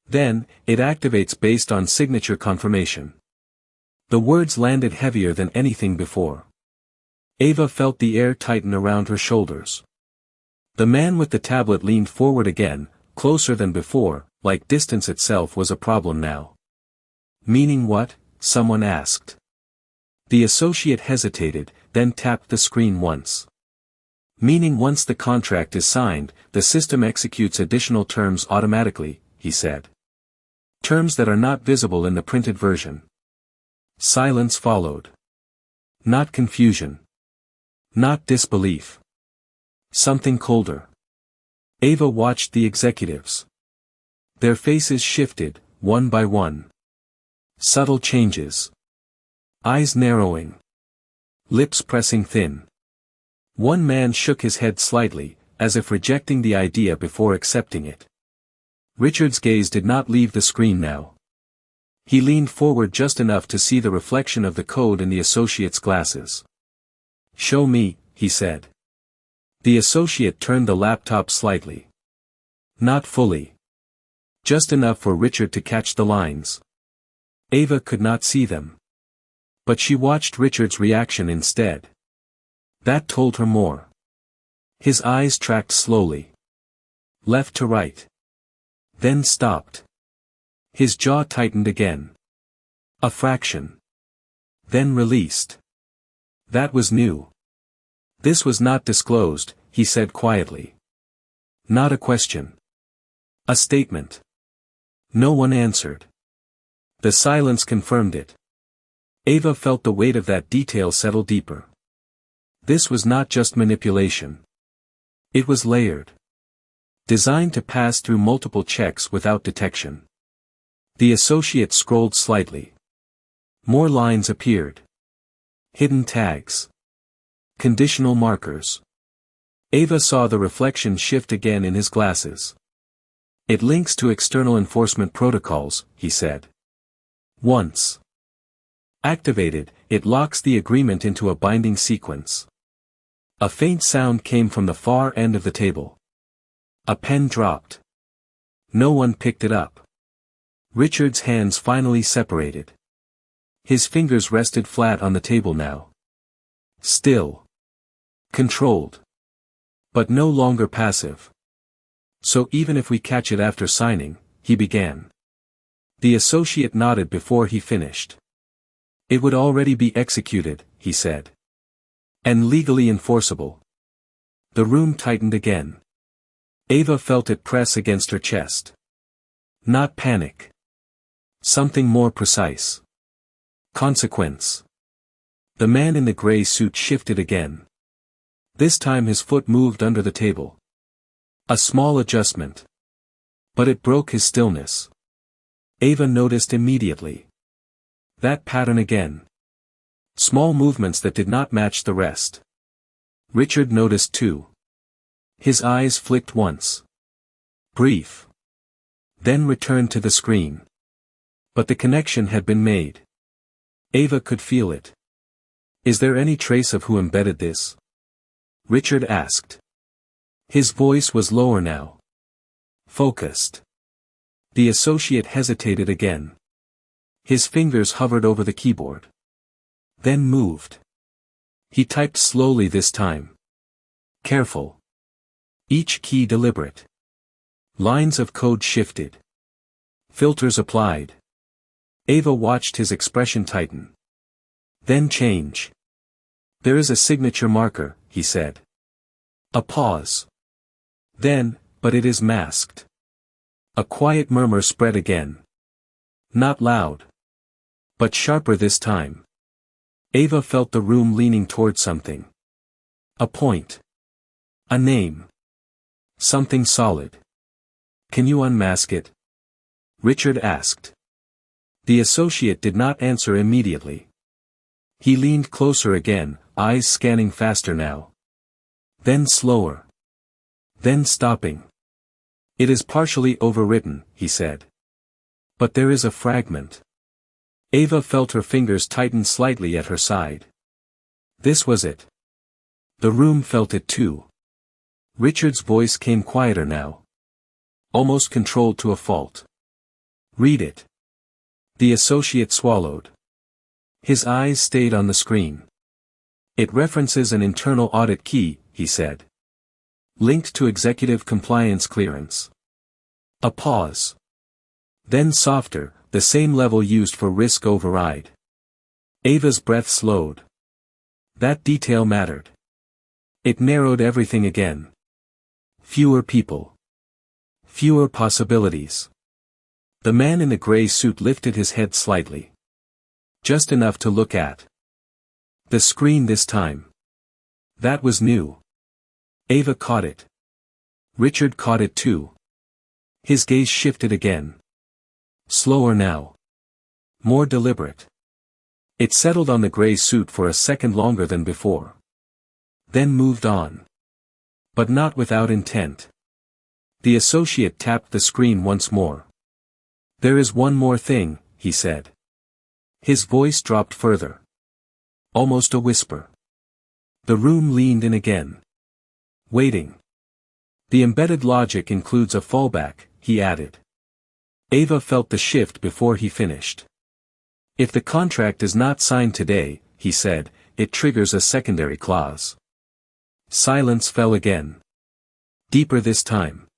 "Then, it activates based on signature confirmation." The words landed heavier than anything before. Ava felt the air tighten around her shoulders. The man with the tablet leaned forward again, closer than before, like distance itself was a problem now. "Meaning what?" someone asked. The associate hesitated, then tapped the screen once. "Meaning once the contract is signed, the system executes additional terms automatically," he said. "Terms that are not visible in the printed version." Silence followed. Not confusion. Not disbelief. Something colder. Ava watched the executives. Their faces shifted, one by one. Subtle changes. Eyes narrowing. Lips pressing thin. One man shook his head slightly, as if rejecting the idea before accepting it. Richard's gaze did not leave the screen now. He leaned forward just enough to see the reflection of the code in the associate's glasses. "Show me," he said. The associate turned the laptop slightly. Not fully. Just enough for Richard to catch the lines. Ava could not see them. But she watched Richard's reaction instead. That told her more. His eyes tracked slowly. Left to right. Then stopped. His jaw tightened again. A fraction. Then released. That was new. "This was not disclosed," he said quietly. Not a question. A statement. No one answered. The silence confirmed it. Ava felt the weight of that detail settle deeper. This was not just manipulation. It was layered. Designed to pass through multiple checks without detection. The associate scrolled slightly. More lines appeared. Hidden tags. Conditional markers. Ava saw the reflection shift again in his glasses. "It links to external enforcement protocols," he said. Once activated, it locks the agreement into a binding sequence. A faint sound came from the far end of the table. A pen dropped. No one picked it up. Richard's hands finally separated. His fingers rested flat on the table now. Still. Controlled. But no longer passive. "So even if we catch it after signing," he began. The associate nodded before he finished. "It would already be executed," he said. "And legally enforceable." The room tightened again. Ava felt it press against her chest. Not panic. Something more precise. Consequence. The man in the gray suit shifted again. This time his foot moved under the table. A small adjustment. But it broke his stillness. Ava noticed immediately. That pattern again. Small movements that did not match the rest. Richard noticed too. His eyes flicked once. Brief. Then returned to the screen. But the connection had been made. Ava could feel it. Is there any trace of who embedded this? Richard asked. His voice was lower now. Focused. The associate hesitated again. His fingers hovered over the keyboard. Then moved. He typed slowly this time. Careful. Each key deliberate. Lines of code shifted. Filters applied. Ava watched his expression tighten. Then change. There is a signature marker, he said. A pause. Then, but it is masked. A quiet murmur spread again. Not loud. But sharper this time. Ava felt the room leaning toward something. A point. A name. Something solid. Can you unmask it? Richard asked. The associate did not answer immediately. He leaned closer again, eyes scanning faster now. Then slower. Then stopping. It is partially overwritten, he said. But there is a fragment. Ava felt her fingers tighten slightly at her side. This was it. The room felt it too. Richard's voice came quieter now. Almost controlled to a fault. Read it. The associate swallowed. His eyes stayed on the screen. It references an internal audit key, he said. Linked to executive compliance clearance. A pause. Then softer, the same level used for risk override. Ava's breath slowed. That detail mattered. It narrowed everything again. Fewer people. Fewer possibilities. The man in the gray suit lifted his head slightly. Just enough to look at. The screen this time. That was new. Ava caught it. Richard caught it too. His gaze shifted again. Slower now. More deliberate. It settled on the gray suit for a second longer than before. Then moved on. But not without intent. The associate tapped the screen once more. There is one more thing, he said. His voice dropped further. Almost a whisper. The room leaned in again. Waiting. The embedded logic includes a fallback, he added. Ava felt the shift before he finished. If the contract is not signed today, he said, it triggers a secondary clause. Silence fell again. Deeper this time.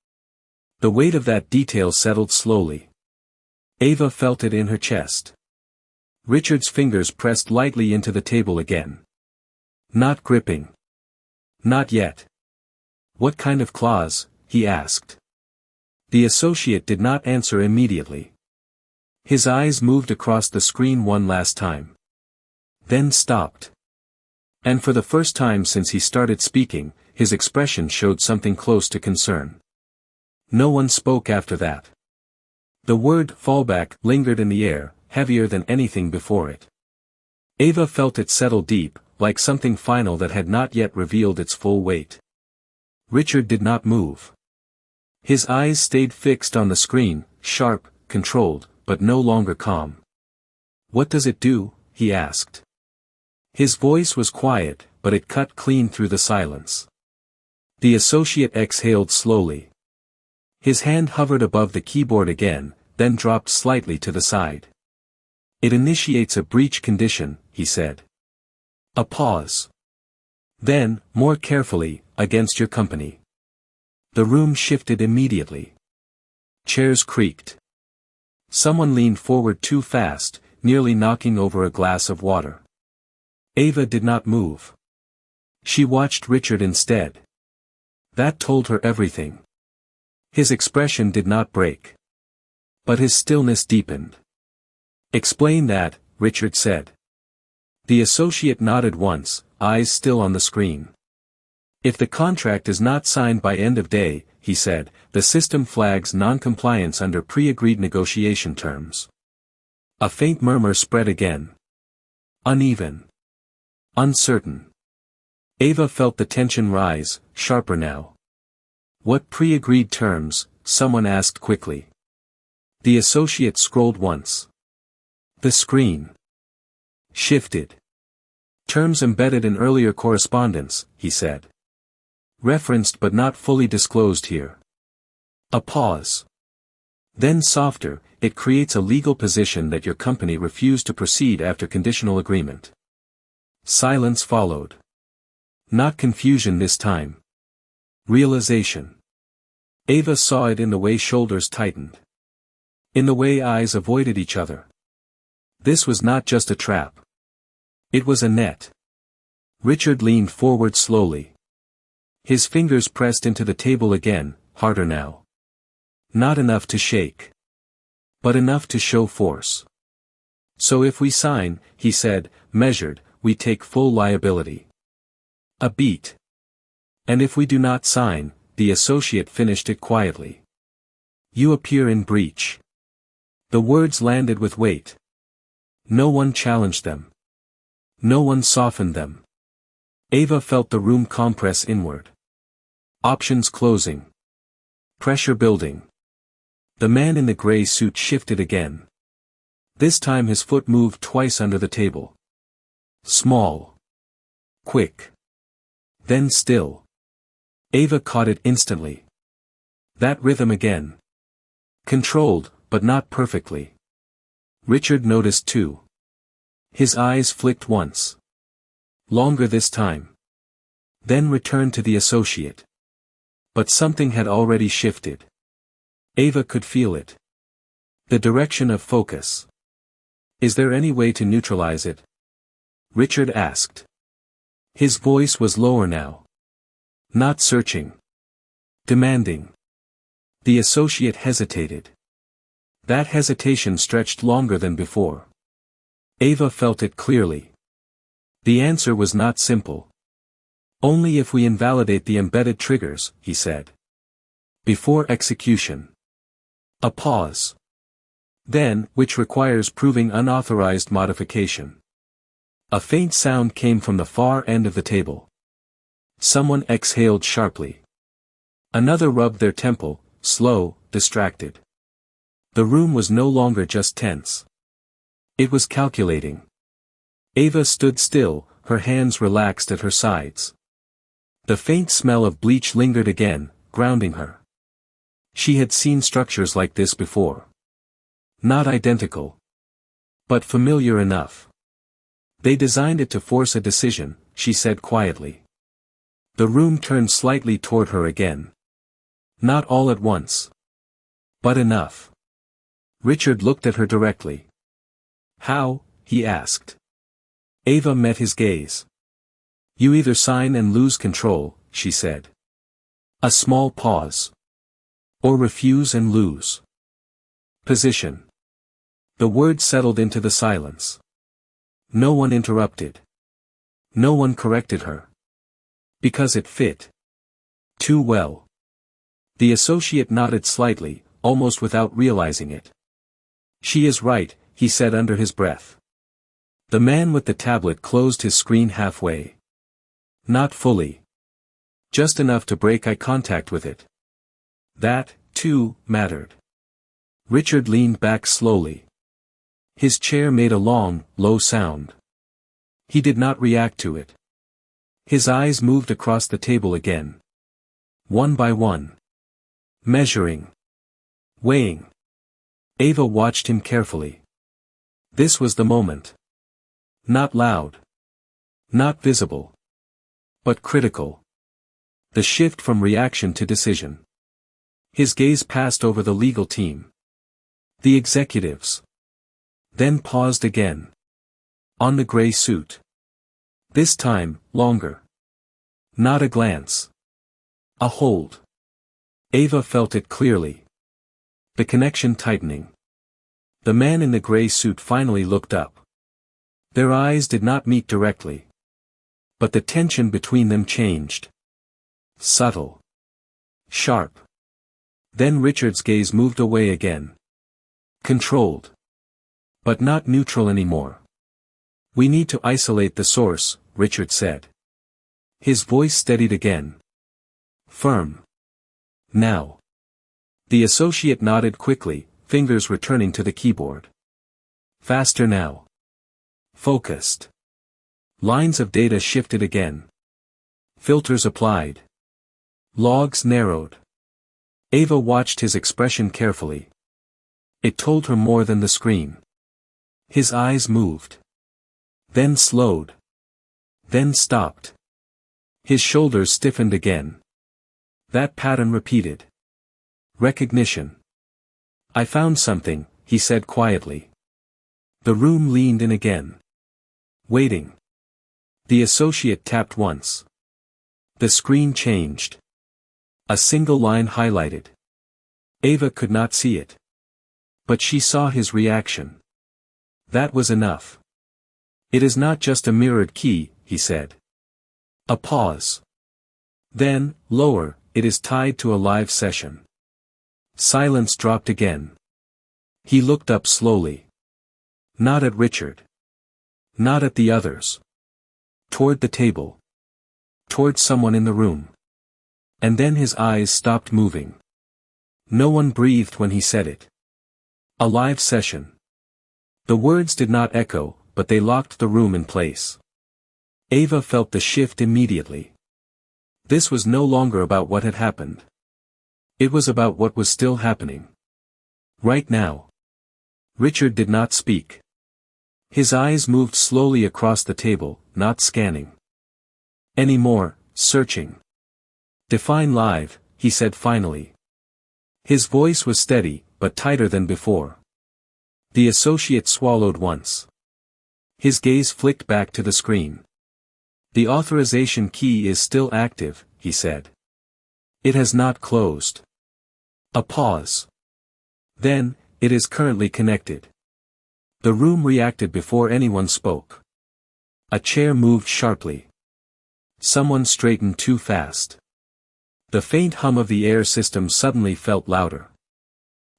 The weight of that detail settled slowly. Ava felt it in her chest. Richard's fingers pressed lightly into the table again. Not gripping. Not yet. What kind of clause? He asked. The associate did not answer immediately. His eyes moved across the screen one last time. Then stopped. And for the first time since he started speaking, his expression showed something close to concern. No one spoke after that. The word fallback lingered in the air, heavier than anything before it. Ava felt it settle deep, like something final that had not yet revealed its full weight. Richard did not move. His eyes stayed fixed on the screen, sharp, controlled, but no longer calm. What does it do? He asked. His voice was quiet, but it cut clean through the silence. The associate exhaled slowly. His hand hovered above the keyboard again, then dropped slightly to the side. It initiates a breach condition, he said. A pause. Then, more carefully, against your company. The room shifted immediately. Chairs creaked. Someone leaned forward too fast, nearly knocking over a glass of water. Ava did not move. She watched Richard instead. That told her everything. His expression did not break. But his stillness deepened. Explain that, Richard said. The associate nodded once, eyes still on the screen. If the contract is not signed by end of day, he said, the system flags non-compliance under pre-agreed negotiation terms. A faint murmur spread again. Uneven. Uncertain. Ava felt the tension rise, sharper now. What pre-agreed terms? Someone asked quickly. The associate scrolled once. The screen shifted. Terms embedded in earlier correspondence, he said. Referenced but not fully disclosed here. A pause. Then softer, it creates a legal position that your company refused to proceed after conditional agreement. Silence followed. Not confusion this time. Realization. Ava saw it in the way shoulders tightened. In the way eyes avoided each other. This was not just a trap. It was a net. Richard leaned forward slowly. His fingers pressed into the table again, harder now. Not enough to shake. But enough to show force. So if we sign, he said, measured, we take full liability. A beat. And if we do not sign, the associate finished it quietly. You appear in breach. The words landed with weight. No one challenged them. No one softened them. Ava felt the room compress inward. Options closing. Pressure building. The man in the gray suit shifted again. This time his foot moved twice under the table. Small. Quick. Then still. Ava caught it instantly. That rhythm again. Controlled, but not perfectly. Richard noticed too. His eyes flicked once. Longer this time. Then returned to the associate. But something had already shifted. Ava could feel it. The direction of focus. Is there any way to neutralize it? Richard asked. His voice was lower now. Not searching. Demanding. The associate hesitated. That hesitation stretched longer than before. Ava felt it clearly. The answer was not simple. Only if we invalidate the embedded triggers, he said. Before execution. A pause. Then, which requires proving unauthorized modification. A faint sound came from the far end of the table. Someone exhaled sharply. Another rubbed their temple, slow, distracted. The room was no longer just tense. It was calculating. Ava stood still, her hands relaxed at her sides. The faint smell of bleach lingered again, grounding her. She had seen structures like this before. Not identical. But familiar enough. They designed it to force a decision, she said quietly. The room turned slightly toward her again. Not all at once. But enough. Richard looked at her directly. How? He asked. Ava met his gaze. You either sign and lose control, she said. A small pause. Or refuse and lose. Position. The word settled into the silence. No one interrupted. No one corrected her. Because it fit. Too well. The associate nodded slightly, almost without realizing it. She is right, he said under his breath. The man with the tablet closed his screen halfway. Not fully. Just enough to break eye contact with it. That, too, mattered. Richard leaned back slowly. His chair made a long, low sound. He did not react to it. His eyes moved across the table again. One by one. Measuring. Weighing. Ava watched him carefully. This was the moment. Not loud. Not visible. But critical. The shift from reaction to decision. His gaze passed over the legal team. The executives. Then paused again. On the gray suit. This time, longer. Not a glance. A hold. Ava felt it clearly. The connection tightening. The man in the gray suit finally looked up. Their eyes did not meet directly. But the tension between them changed. Subtle. Sharp. Then Richard's gaze moved away again. Controlled. But not neutral anymore. We need to isolate the source, Richard said. His voice steadied again. Firm. Now. The associate nodded quickly, fingers returning to the keyboard. Faster now. Focused. Lines of data shifted again. Filters applied. Logs narrowed. Ava watched his expression carefully. It told her more than the screen. His eyes moved. Then slowed. Then stopped. His shoulders stiffened again. That pattern repeated. Recognition. I found something, he said quietly. The room leaned in again. Waiting. The associate tapped once. The screen changed. A single line highlighted. Ava could not see it. But she saw his reaction. That was enough. It is not just a mirrored key, he said. A pause. Then, lower, it is tied to a live session. Silence dropped again. He looked up slowly. Not at Richard. Not at the others. Toward the table. Toward someone in the room. And then his eyes stopped moving. No one breathed when he said it. A live session. The words did not echo, but they locked the room in place. Ava felt the shift immediately. This was no longer about what had happened. It was about what was still happening. Right now. Richard did not speak. His eyes moved slowly across the table, not scanning. Anymore, searching. Define live, he said finally. His voice was steady, but tighter than before. The associate swallowed once. His gaze flicked back to the screen. The authorization key is still active, he said. It has not closed. A pause. Then, it is currently connected. The room reacted before anyone spoke. A chair moved sharply. Someone straightened too fast. The faint hum of the air system suddenly felt louder.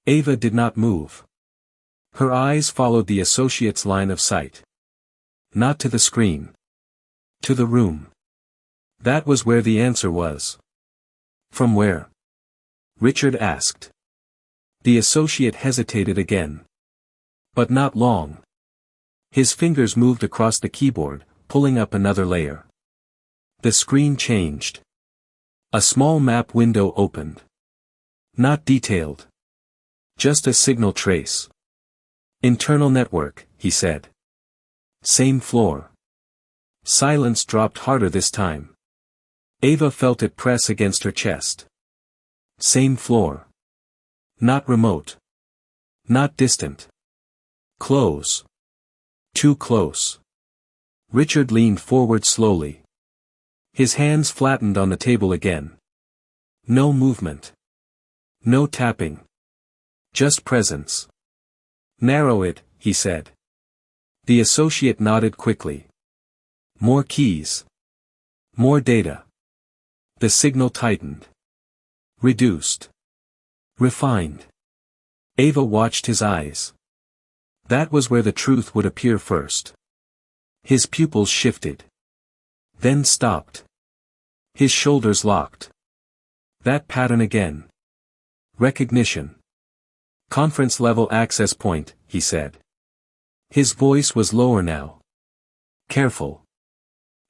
Ava did not move. Her eyes followed the associate's line of sight. Not to the screen. To the room. That was where the answer was. From where? Richard asked. The associate hesitated again. But not long. His fingers moved across the keyboard, pulling up another layer. The screen changed. A small map window opened. Not detailed. Just a signal trace. Internal network, he said. Same floor. Silence dropped harder this time. Ava felt it press against her chest. Same floor. Not remote. Not distant. Close. Too close. Richard leaned forward slowly. His hands flattened on the table again. No movement. No tapping. Just presence. Narrow it, he said. The associate nodded quickly. More keys. More data. The signal tightened. Reduced. Refined. Ava watched his eyes. That was where the truth would appear first. His pupils shifted. Then stopped. His shoulders locked. That pattern again. Recognition. Conference level access point, he said. His voice was lower now. Careful.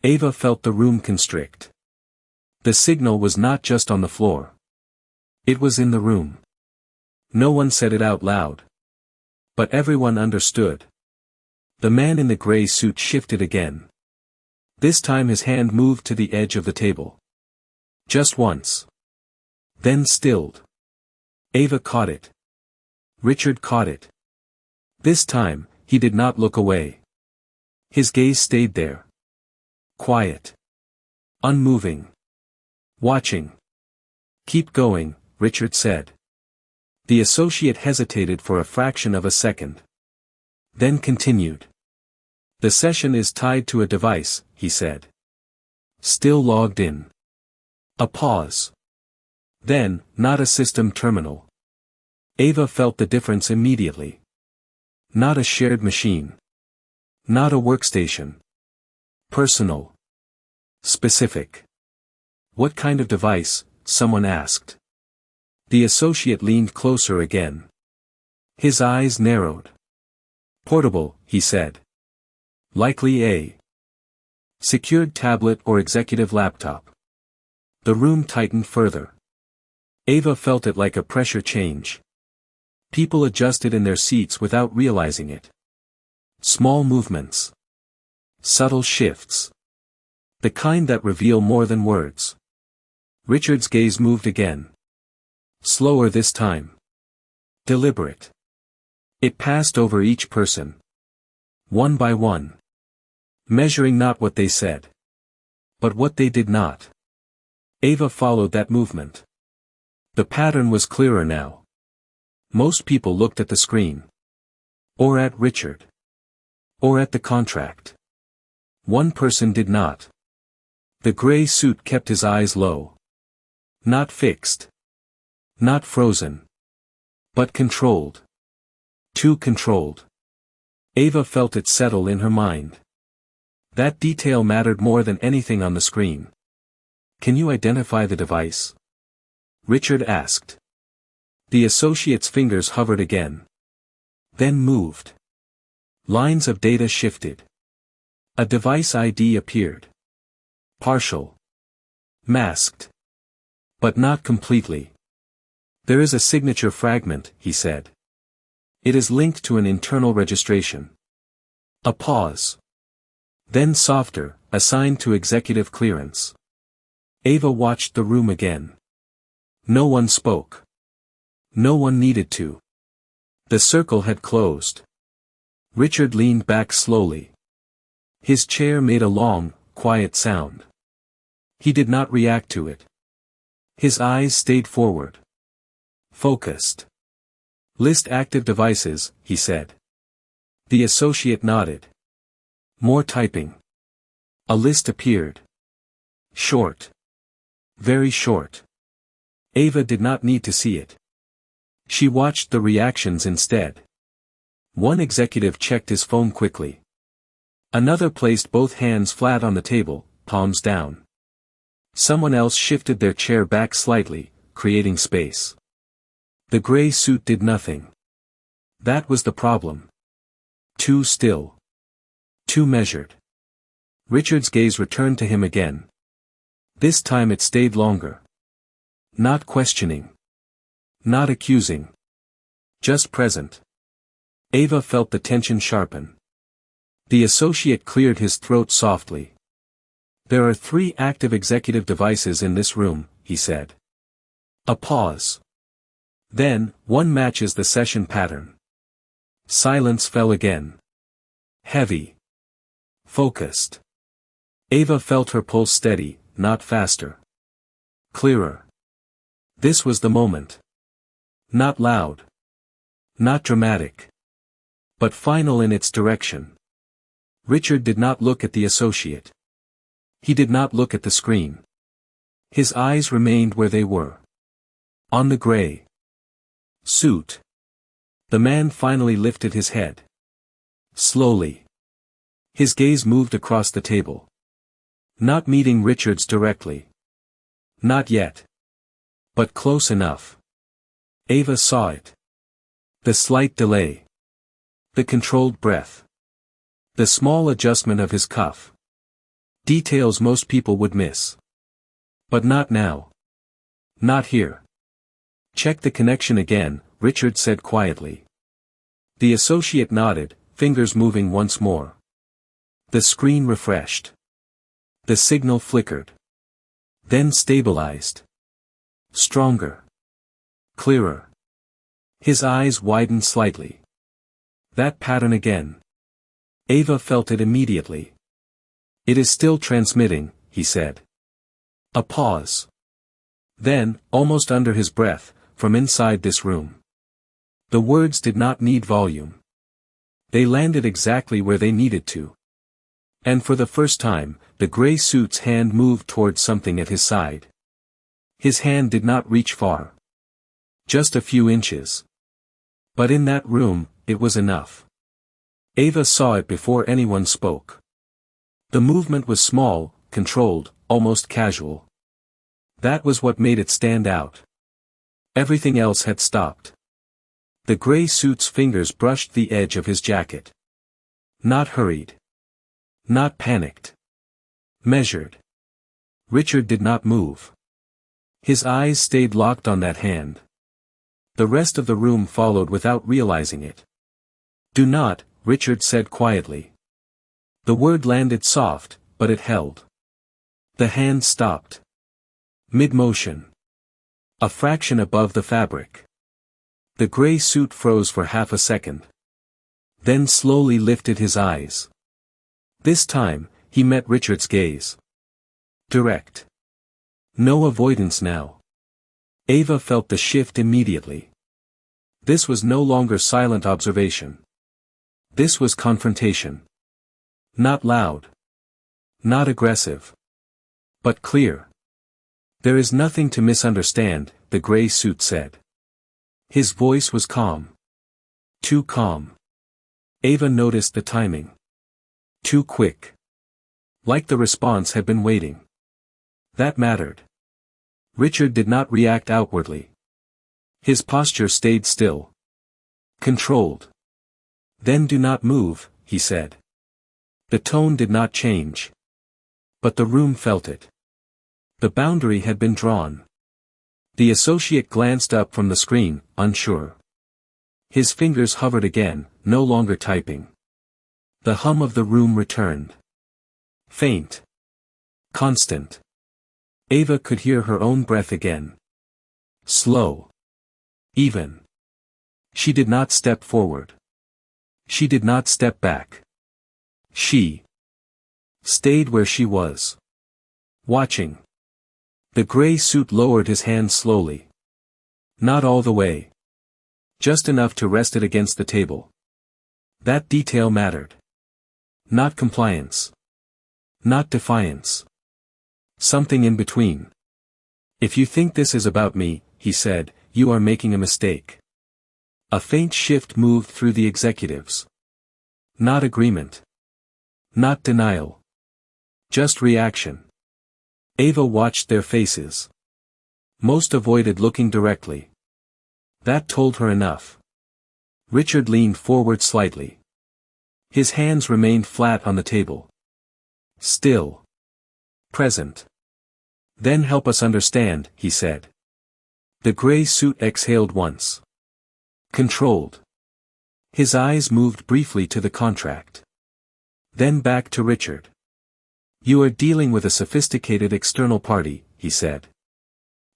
Ava felt the room constrict. The signal was not just on the floor. It was in the room. No one said it out loud. But everyone understood. The man in the gray suit shifted again. This time his hand moved to the edge of the table. Just once. Then stilled. Ava caught it. Richard caught it. This time, he did not look away. His gaze stayed there. Quiet. Unmoving. Watching. Keep going, Richard said. The associate hesitated for a fraction of a second. Then continued. The session is tied to a device, he said. Still logged in. A pause. Then, not a system terminal. Ava felt the difference immediately. Not a shared machine. Not a workstation. Personal. Specific. What kind of device? Someone asked. The associate leaned closer again. His eyes narrowed. Portable, he said. Likely a secured tablet or executive laptop. The room tightened further. Ava felt it like a pressure change. People adjusted in their seats without realizing it. Small movements. Subtle shifts. The kind that reveal more than words. Richard's gaze moved again. Slower this time. Deliberate. It passed over each person. One by one. Measuring not what they said, but what they did not. Ava followed that movement. The pattern was clearer now. Most people looked at the screen. Or at Richard. Or at the contract. One person did not. The gray suit kept his eyes low. Not fixed. Not frozen. But controlled. Too controlled. Ava felt it settle in her mind. That detail mattered more than anything on the screen. Can you identify the device? Richard asked. The associate's fingers hovered again. Then moved. Lines of data shifted. A device ID appeared. Partial. Masked. But not completely. There is a signature fragment, he said. It is linked to an internal registration. A pause. Then softer, assigned to executive clearance. Ava watched the room again. No one spoke. No one needed to. The circle had closed. Richard leaned back slowly. His chair made a long, quiet sound. He did not react to it. His eyes stayed forward. Focused. List active devices, he said. The associate nodded. More typing. A list appeared. Short. Very short. Ava did not need to see it. She watched the reactions instead. One executive checked his phone quickly. Another placed both hands flat on the table, palms down. Someone else shifted their chair back slightly, creating space. The gray suit did nothing. That was the problem. Too still. Too measured. Richard's gaze returned to him again. This time it stayed longer. Not questioning. Not accusing. Just present. Ava felt the tension sharpen. The associate cleared his throat softly. There are 3 active executive devices in this room, he said. A pause. Then, one matches the session pattern. Silence fell again. Heavy. Focused. Ava felt her pulse steady, not faster. Clearer. This was the moment. Not loud. Not dramatic. But final in its direction. Richard did not look at the associate. He did not look at the screen. His eyes remained where they were. On the gray suit. The man finally lifted his head. Slowly. His gaze moved across the table. Not meeting Richard's directly. Not yet. But close enough. Ava saw it. The slight delay. The controlled breath. The small adjustment of his cuff. Details most people would miss. But not now. Not here. Check the connection again, Richard said quietly. The associate nodded, fingers moving once more. The screen refreshed. The signal flickered. Then stabilized. Stronger. Clearer. His eyes widened slightly. That pattern again. Ava felt it immediately. It is still transmitting, he said. A pause. Then, almost under his breath, from inside this room. The words did not need volume. They landed exactly where they needed to. And for the first time, the gray suit's hand moved towards something at his side. His hand did not reach far. Just a few inches. But in that room, it was enough. Ava saw it before anyone spoke. The movement was small, controlled, almost casual. That was what made it stand out. Everything else had stopped. The gray suit's fingers brushed the edge of his jacket. Not hurried. Not panicked. Measured. Richard did not move. His eyes stayed locked on that hand. The rest of the room followed without realizing it. "Do not," Richard said quietly. The word landed soft, but it held. The hand stopped. Mid-motion. A fraction above the fabric. The gray suit froze for half a second. Then slowly lifted his eyes. This time, he met Richard's gaze. Direct. No avoidance now. Ava felt the shift immediately. This was no longer silent observation. This was confrontation. Not loud. Not aggressive. But clear. "There is nothing to misunderstand," the gray suit said. His voice was calm. Too calm. Ava noticed the timing. Too quick. Like the response had been waiting. That mattered. Richard did not react outwardly. His posture stayed still. Controlled. "Then do not move," he said. The tone did not change. But the room felt it. The boundary had been drawn. The associate glanced up from the screen, unsure. His fingers hovered again, no longer typing. The hum of the room returned. Faint. Constant. Ava could hear her own breath again. Slow. Even. She did not step forward. She did not step back. She stayed where she was. Watching. The gray suit lowered his hand slowly. Not all the way. Just enough to rest it against the table. That detail mattered. Not compliance. Not defiance. Something in between. "If you think this is about me," he said, "you are making a mistake." A faint shift moved through the executives. Not agreement. Not denial. Just reaction. Ava watched their faces. Most avoided looking directly. That told her enough. Richard leaned forward slightly. His hands remained flat on the table. Still. Present. "Then help us understand," he said. The gray suit exhaled once. Controlled. His eyes moved briefly to the contract. Then back to Richard. "You are dealing with a sophisticated external party," he said.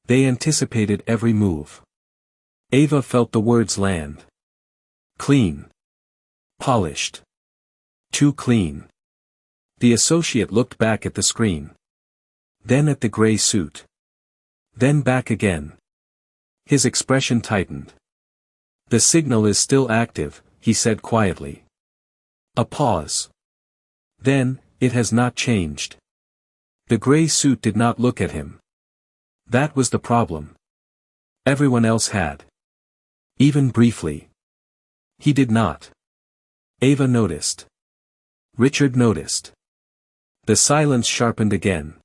They anticipated every move. Ava felt the words land. Clean. Polished. Too clean. The associate looked back at the screen. Then at the gray suit. Then back again. His expression tightened. "The signal is still active," he said quietly. A pause. Then, "It has not changed." The gray suit did not look at him. That was the problem. Everyone else had. Even briefly. He did not. Ava noticed. Richard noticed. The silence sharpened again.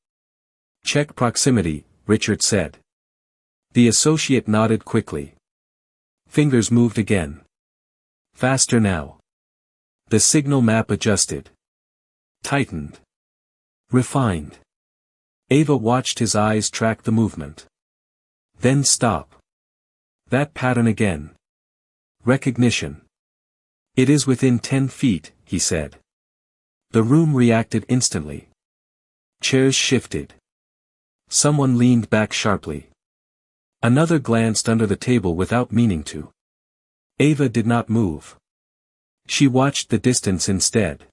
"Check proximity," Richard said. The associate nodded quickly. Fingers moved again. Faster now. The signal map adjusted. Tightened. Refined. Ava watched his eyes track the movement. Then stop. That pattern again. Recognition. "It is within 10 feet, he said. The room reacted instantly. Chairs shifted. Someone leaned back sharply. Another glanced under the table without meaning to. Ava did not move. She watched the distance instead.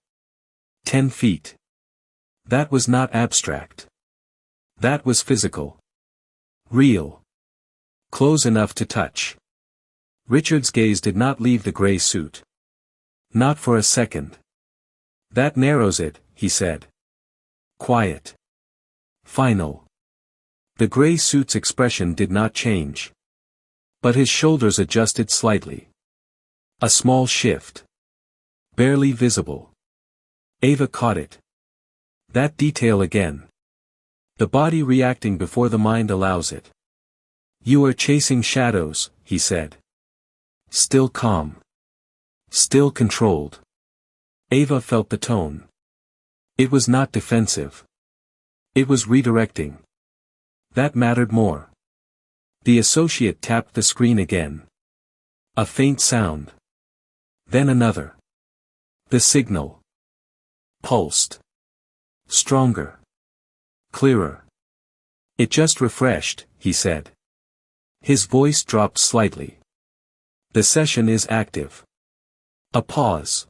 10 feet. That was not abstract. That was physical. Real. Close enough to touch. Richard's gaze did not leave the gray suit. Not for a second. "That narrows it," he said. Quiet. Final. The gray suit's expression did not change. But his shoulders adjusted slightly. A small shift. Barely visible. Ava caught it. That detail again. The body reacting before the mind allows it. "You are chasing shadows," he said. Still calm. Still controlled. Ava felt the tone. It was not defensive. It was redirecting. That mattered more. The associate tapped the screen again. A faint sound. Then another. The signal. Pulsed. Stronger. Clearer. "It just refreshed," he said. His voice dropped slightly. "The session is active." A pause.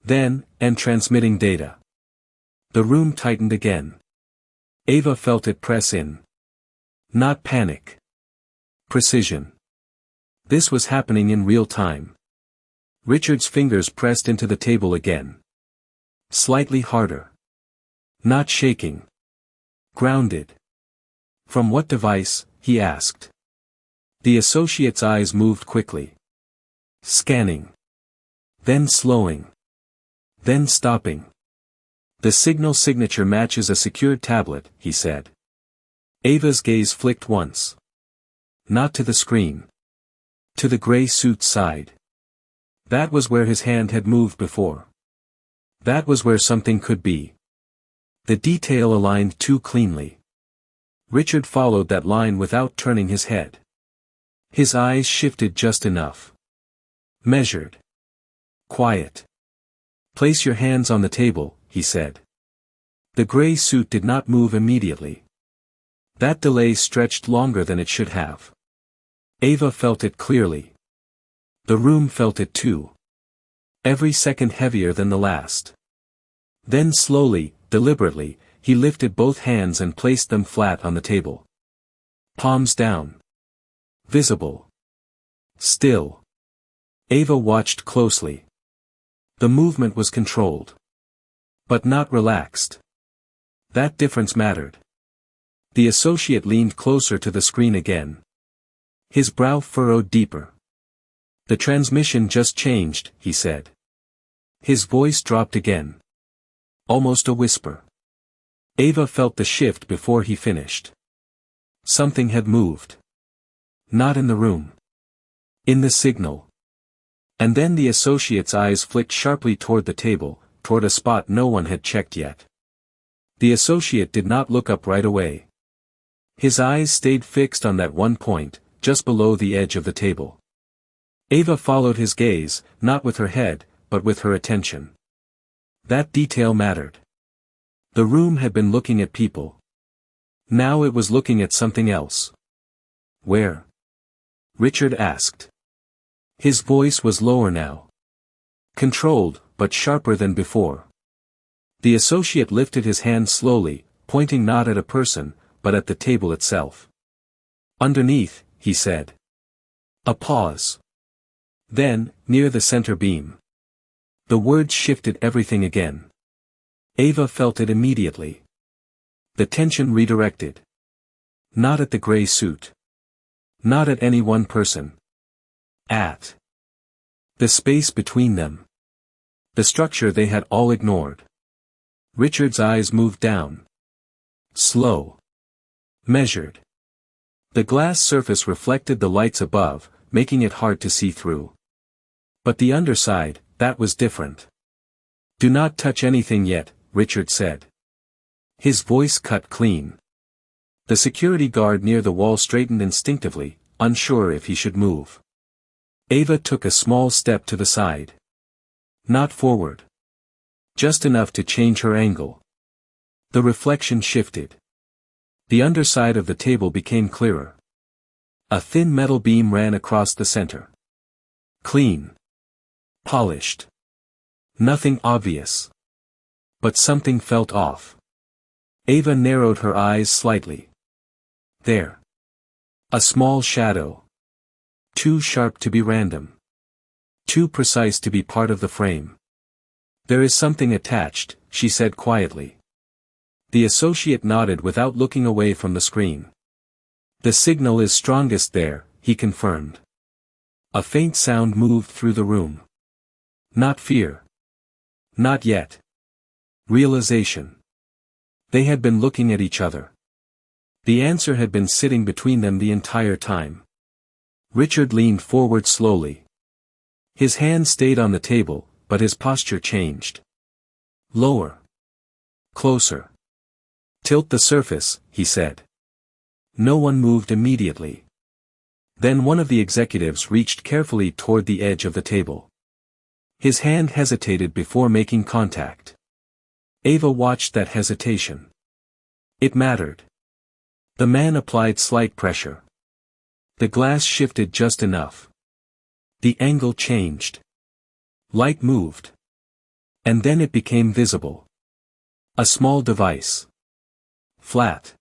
Then, and transmitting data. The room tightened again. Ava felt it press in. Not panic. Precision. This was happening in real time. Richard's fingers pressed into the table again. Slightly harder. Not shaking. Grounded. "From what device?" he asked. The associate's eyes moved quickly. Scanning. Then slowing. Then stopping. "The signal signature matches a secured tablet," he said. Ava's gaze flicked once. Not to the screen. To the gray suit's side. That was where his hand had moved before. That was where something could be. The detail aligned too cleanly. Richard followed that line without turning his head. His eyes shifted just enough. Measured. Quiet. "Place your hands on the table," he said. The gray suit did not move immediately. That delay stretched longer than it should have. Ava felt it clearly. The room felt it too. Every second heavier than the last. Then slowly, deliberately, he lifted both hands and placed them flat on the table. Palms down. Visible. Still. Ava watched closely. The movement was controlled. But not relaxed. That difference mattered. The associate leaned closer to the screen again. His brow furrowed deeper. "The transmission just changed," he said. His voice dropped again. Almost a whisper. Ava felt the shift before he finished. Something had moved. Not in the room. In the signal. And then the associate's eyes flicked sharply toward the table, toward a spot no one had checked yet. The associate did not look up right away. His eyes stayed fixed on that one point, just below the edge of the table. Ava followed his gaze, not with her head, but with her attention. That detail mattered. The room had been looking at people. Now it was looking at something else. "Where?" Richard asked. His voice was lower now. Controlled, but sharper than before. The associate lifted his hand slowly, pointing not at a person, but at the table itself. "Underneath," he said. A pause. Then, near the center beam. The words shifted everything again. Ava felt it immediately. The tension redirected. Not at the gray suit. Not at any one person. At the space between them. The structure they had all ignored. Richard's eyes moved down. Slow. Measured. The glass surface reflected the lights above, making it hard to see through. But the underside, that was different. "Do not touch anything yet," Richard said. His voice cut clean. The security guard near the wall straightened instinctively, unsure if he should move. Ava took a small step to the side. Not forward. Just enough to change her angle. The reflection shifted. The underside of the table became clearer. A thin metal beam ran across the center. Clean. Polished. Nothing obvious. But something felt off. Ava narrowed her eyes slightly. There. A small shadow. Too sharp to be random. Too precise to be part of the frame. "There is something attached," she said quietly. The associate nodded without looking away from the screen. The signal is strongest there, he confirmed. A faint sound moved through the room. Not fear. Not yet. Realization. They had been looking at each other. The answer had been sitting between them the entire time. Richard leaned forward slowly. His hand stayed on the table, but his posture changed. Lower. Closer. Tilt the surface, he said. No one moved immediately. Then one of the executives reached carefully toward the edge of the table. His hand hesitated before making contact. Ava watched that hesitation. It mattered. The man applied slight pressure. The glass shifted just enough. The angle changed. Light moved. And then it became visible. A small device. Flat.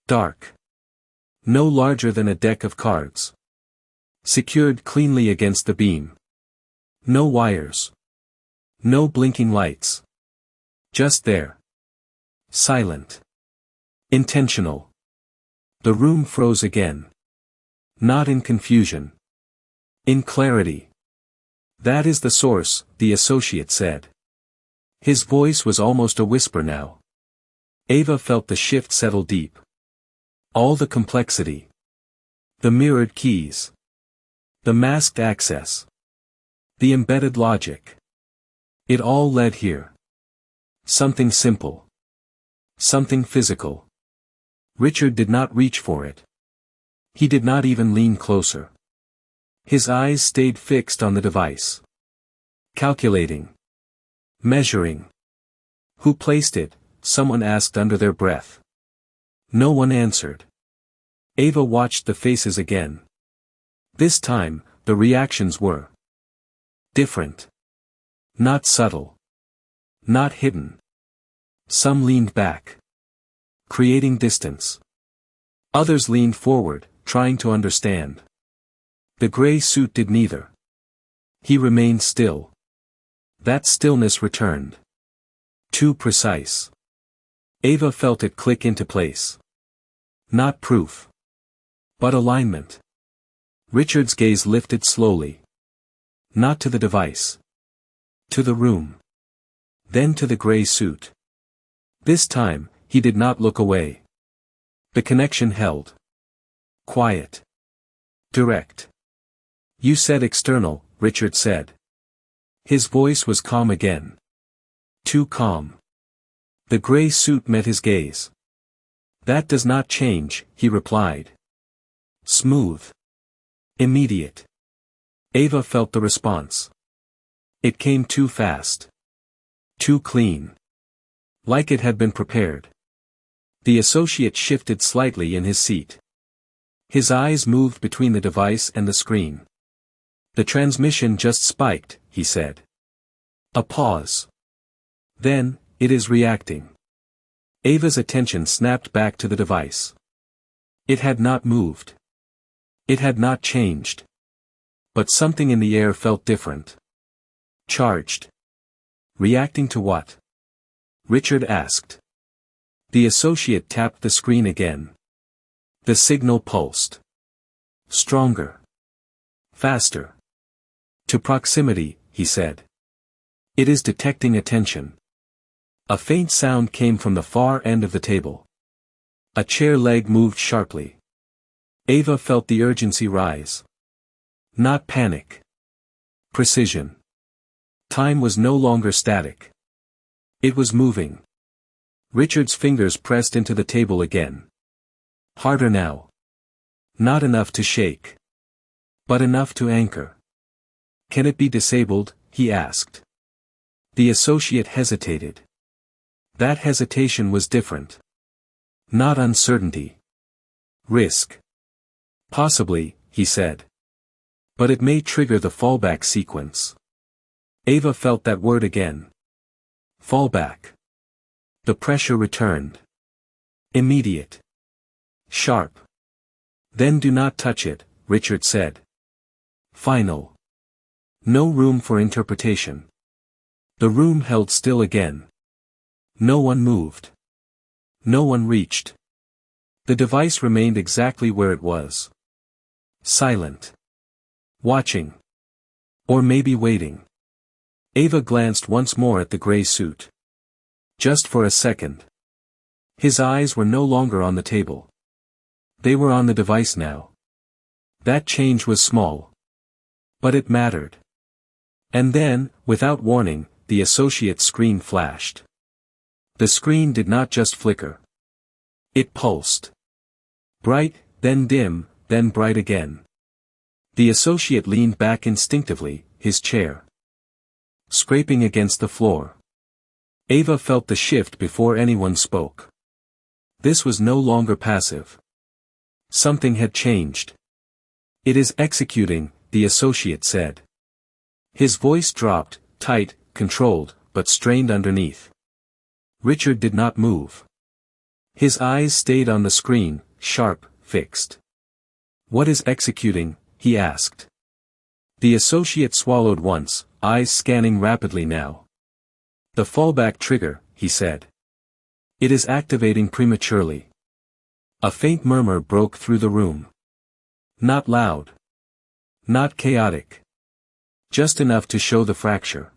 Dark. No larger than a deck of cards. Secured cleanly against the beam. No wires. No blinking lights. Just there. Silent. Intentional. The room froze again. Not in confusion. In clarity. That is the source, the associate said. His voice was almost a whisper now. Ava felt the shift settle deep. All the complexity. The mirrored keys. The masked access. The embedded logic. It all led here. Something simple. Something physical. Richard did not reach for it. He did not even lean closer. His eyes stayed fixed on the device. Calculating. Measuring. Who placed it? Someone asked under their breath. No one answered. Ava watched the faces again. This time, the reactions were different. Not subtle. Not hidden. Some leaned back, creating distance. Others leaned forward, trying to understand. The gray suit did neither. He remained still. That stillness returned. Too precise. Ava felt it click into place. Not proof. But alignment. Richard's gaze lifted slowly. Not to the device. To the room. Then to the gray suit. This time, he did not look away. The connection held. Quiet. Direct. You said external, Richard said. His voice was calm again. Too calm. The gray suit met his gaze. That does not change, he replied. Smooth. Immediate. Ava felt the response. It came too fast. Too clean. Like it had been prepared. The associate shifted slightly in his seat. His eyes moved between the device and the screen. The transmission just spiked, he said. A pause. Then, it is reacting. Ava's attention snapped back to the device. It had not moved. It had not changed. But something in the air felt different. Charged. Reacting to what? Richard asked. The associate tapped the screen again. The signal pulsed. Stronger. Faster. To proximity, he said. It is detecting attention. A faint sound came from the far end of the table. A chair leg moved sharply. Ava felt the urgency rise. Not panic. Precision. Time was no longer static. It was moving. Richard's fingers pressed into the table again. Harder now. Not enough to shake. But enough to anchor. Can it be disabled? He asked. The associate hesitated. That hesitation was different. Not uncertainty. Risk. Possibly, he said. But it may trigger the fallback sequence. Ava felt that word again. Fallback. The pressure returned. Immediate. Sharp. Then do not touch it, Richard said. Final. No room for interpretation. The room held still again. No one moved. No one reached. The device remained exactly where it was. Silent. Watching. Or maybe waiting. Ava glanced once more at the gray suit. Just for a second. His eyes were no longer on the table. They were on the device now. That change was small. But it mattered. And then, without warning, the associate's screen flashed. The screen did not just flicker. It pulsed. Bright, then dim, then bright again. The associate leaned back instinctively, his chair scraping against the floor. Ava felt the shift before anyone spoke. This was no longer passive. Something had changed. It is executing, the associate said. His voice dropped, tight, controlled, but strained underneath. Richard did not move. His eyes stayed on the screen, sharp, fixed. What is executing? He asked. The associate swallowed once, eyes scanning rapidly now. The fallback trigger, he said. It is activating prematurely. A faint murmur broke through the room. Not loud. Not chaotic. Just enough to show the fracture.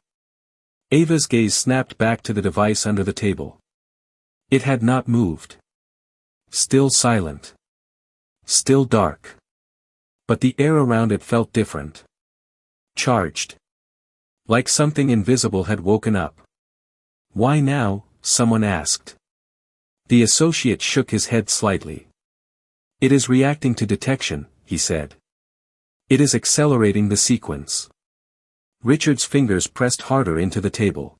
Ava's gaze snapped back to the device under the table. It had not moved. Still silent. Still dark. But the air around it felt different. Charged. Like something invisible had woken up. Why now? Someone asked. The associate shook his head slightly. It is reacting to detection, he said. It is accelerating the sequence. Richard's fingers pressed harder into the table.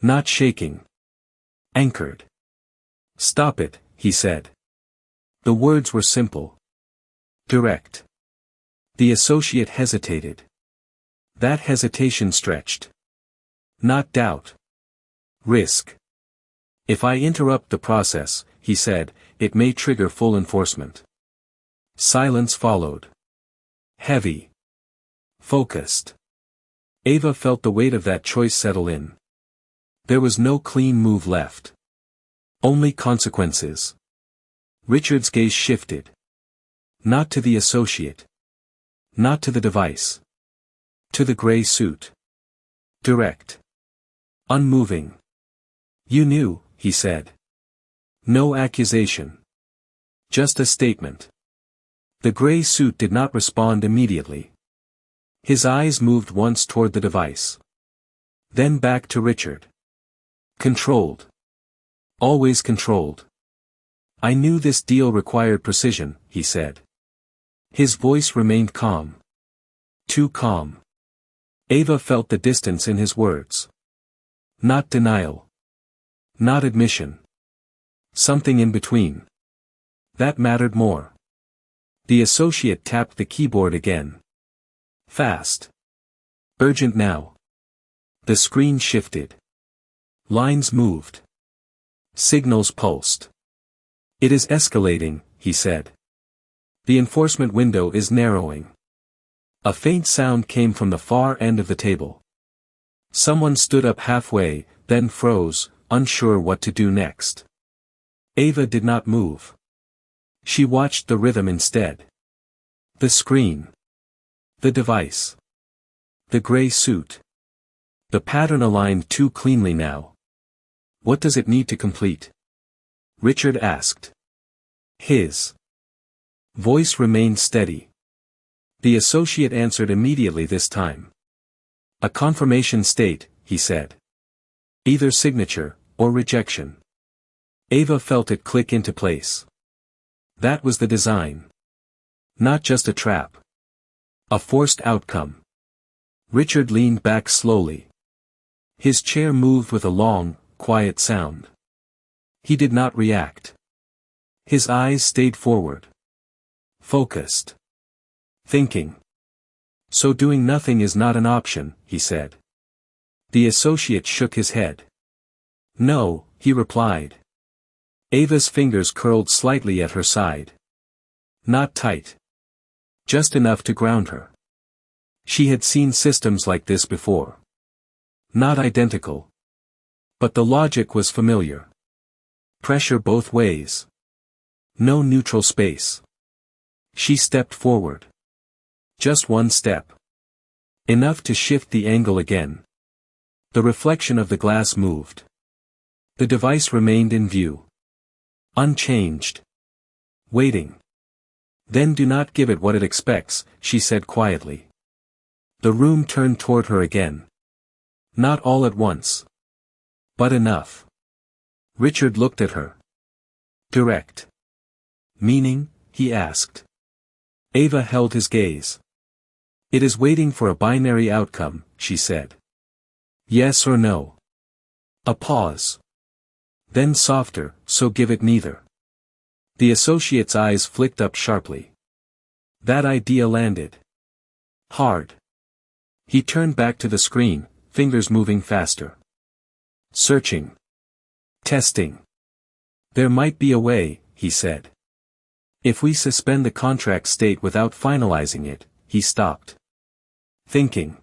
Not shaking. Anchored. Stop it, he said. The words were simple. Direct. The associate hesitated. That hesitation stretched. Not doubt. Risk. If I interrupt the process, he said, it may trigger full enforcement. Silence followed. Heavy. Focused. Ava felt the weight of that choice settle in. There was no clean move left. Only consequences. Richard's gaze shifted. Not to the associate. Not to the device. To the gray suit. Direct. Unmoving. You knew, he said. No accusation. Just a statement. The gray suit did not respond immediately. His eyes moved once toward the device. Then back to Richard. Controlled. Always controlled. I knew this deal required precision, he said. His voice remained calm. Too calm. Ava felt the distance in his words. Not denial. Not admission. Something in between. That mattered more. The associate tapped the keyboard again. Fast. Urgent now. The screen shifted. Lines moved. Signals pulsed. It is escalating, he said. The enforcement window is narrowing. A faint sound came from the far end of the table. Someone stood up halfway, then froze, unsure what to do next. Ava did not move. She watched the rhythm instead. The screen. The device. The gray suit. The pattern aligned too cleanly now. What does it need to complete? Richard asked. His voice remained steady. The associate answered immediately this time. A confirmation state, he said. Either signature, or rejection. Ava felt it click into place. That was the design. Not just a trap. A forced outcome. Richard leaned back slowly. His chair moved with a long, quiet sound. He did not react. His eyes stayed forward. Focused. Thinking. So doing nothing is not an option, he said. The associate shook his head. No, he replied. Ava's fingers curled slightly at her side. Not tight. Just enough to ground her. She had seen systems like this before. Not identical. But the logic was familiar. Pressure both ways. No neutral space. She stepped forward. Just one step. Enough to shift the angle again. The reflection of the glass moved. The device remained in view. Unchanged. Waiting. Then do not give it what it expects, she said quietly. The room turned toward her again. Not all at once. But enough. Richard looked at her. Direct. Meaning, he asked. Ava held his gaze. It is waiting for a binary outcome, she said. Yes or no. A pause. Then softer, so give it neither. The associate's eyes flicked up sharply. That idea landed. Hard. He turned back to the screen, fingers moving faster. Searching. Testing. There might be a way, he said. If we suspend the contract state without finalizing it, he stopped. Thinking.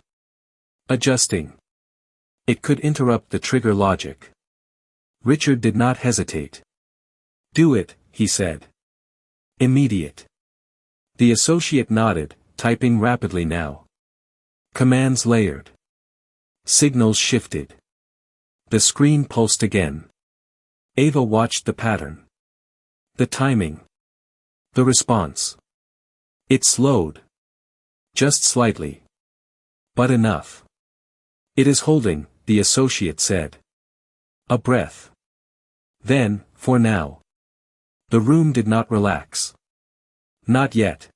Adjusting. It could interrupt the trigger logic. Richard did not hesitate. Do it, he said. Immediate. The associate nodded, typing rapidly now. Commands layered. Signals shifted. The screen pulsed again. Ava watched the pattern. The timing. The response. It slowed. Just slightly. But enough. It is holding, the associate said. A breath. Then, for now. The room did not relax. Not yet.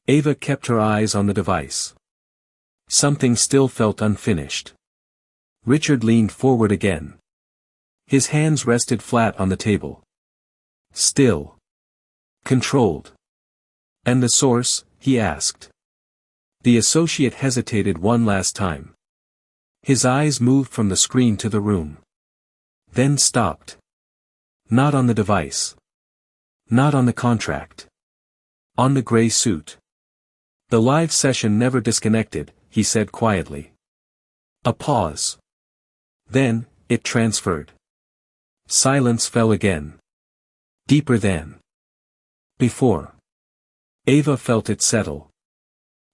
Ava kept her eyes on the device. Something still felt unfinished. Richard leaned forward again. His hands rested flat on the table. Still. Controlled. And the source, he asked. The associate hesitated one last time. His eyes moved from the screen to the room. Then stopped. Not on the device. Not on the contract. On the gray suit. The live session never disconnected, he said quietly. A pause. Then, it transferred. Silence fell again. Deeper than before. Ava felt it settle.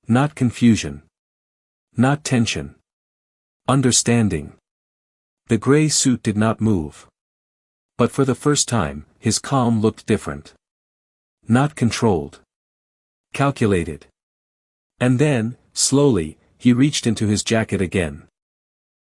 Not confusion. Not tension. Understanding. The gray suit did not move. But for the first time, his calm looked different. Not controlled. Calculated. And then, slowly, he reached into his jacket again.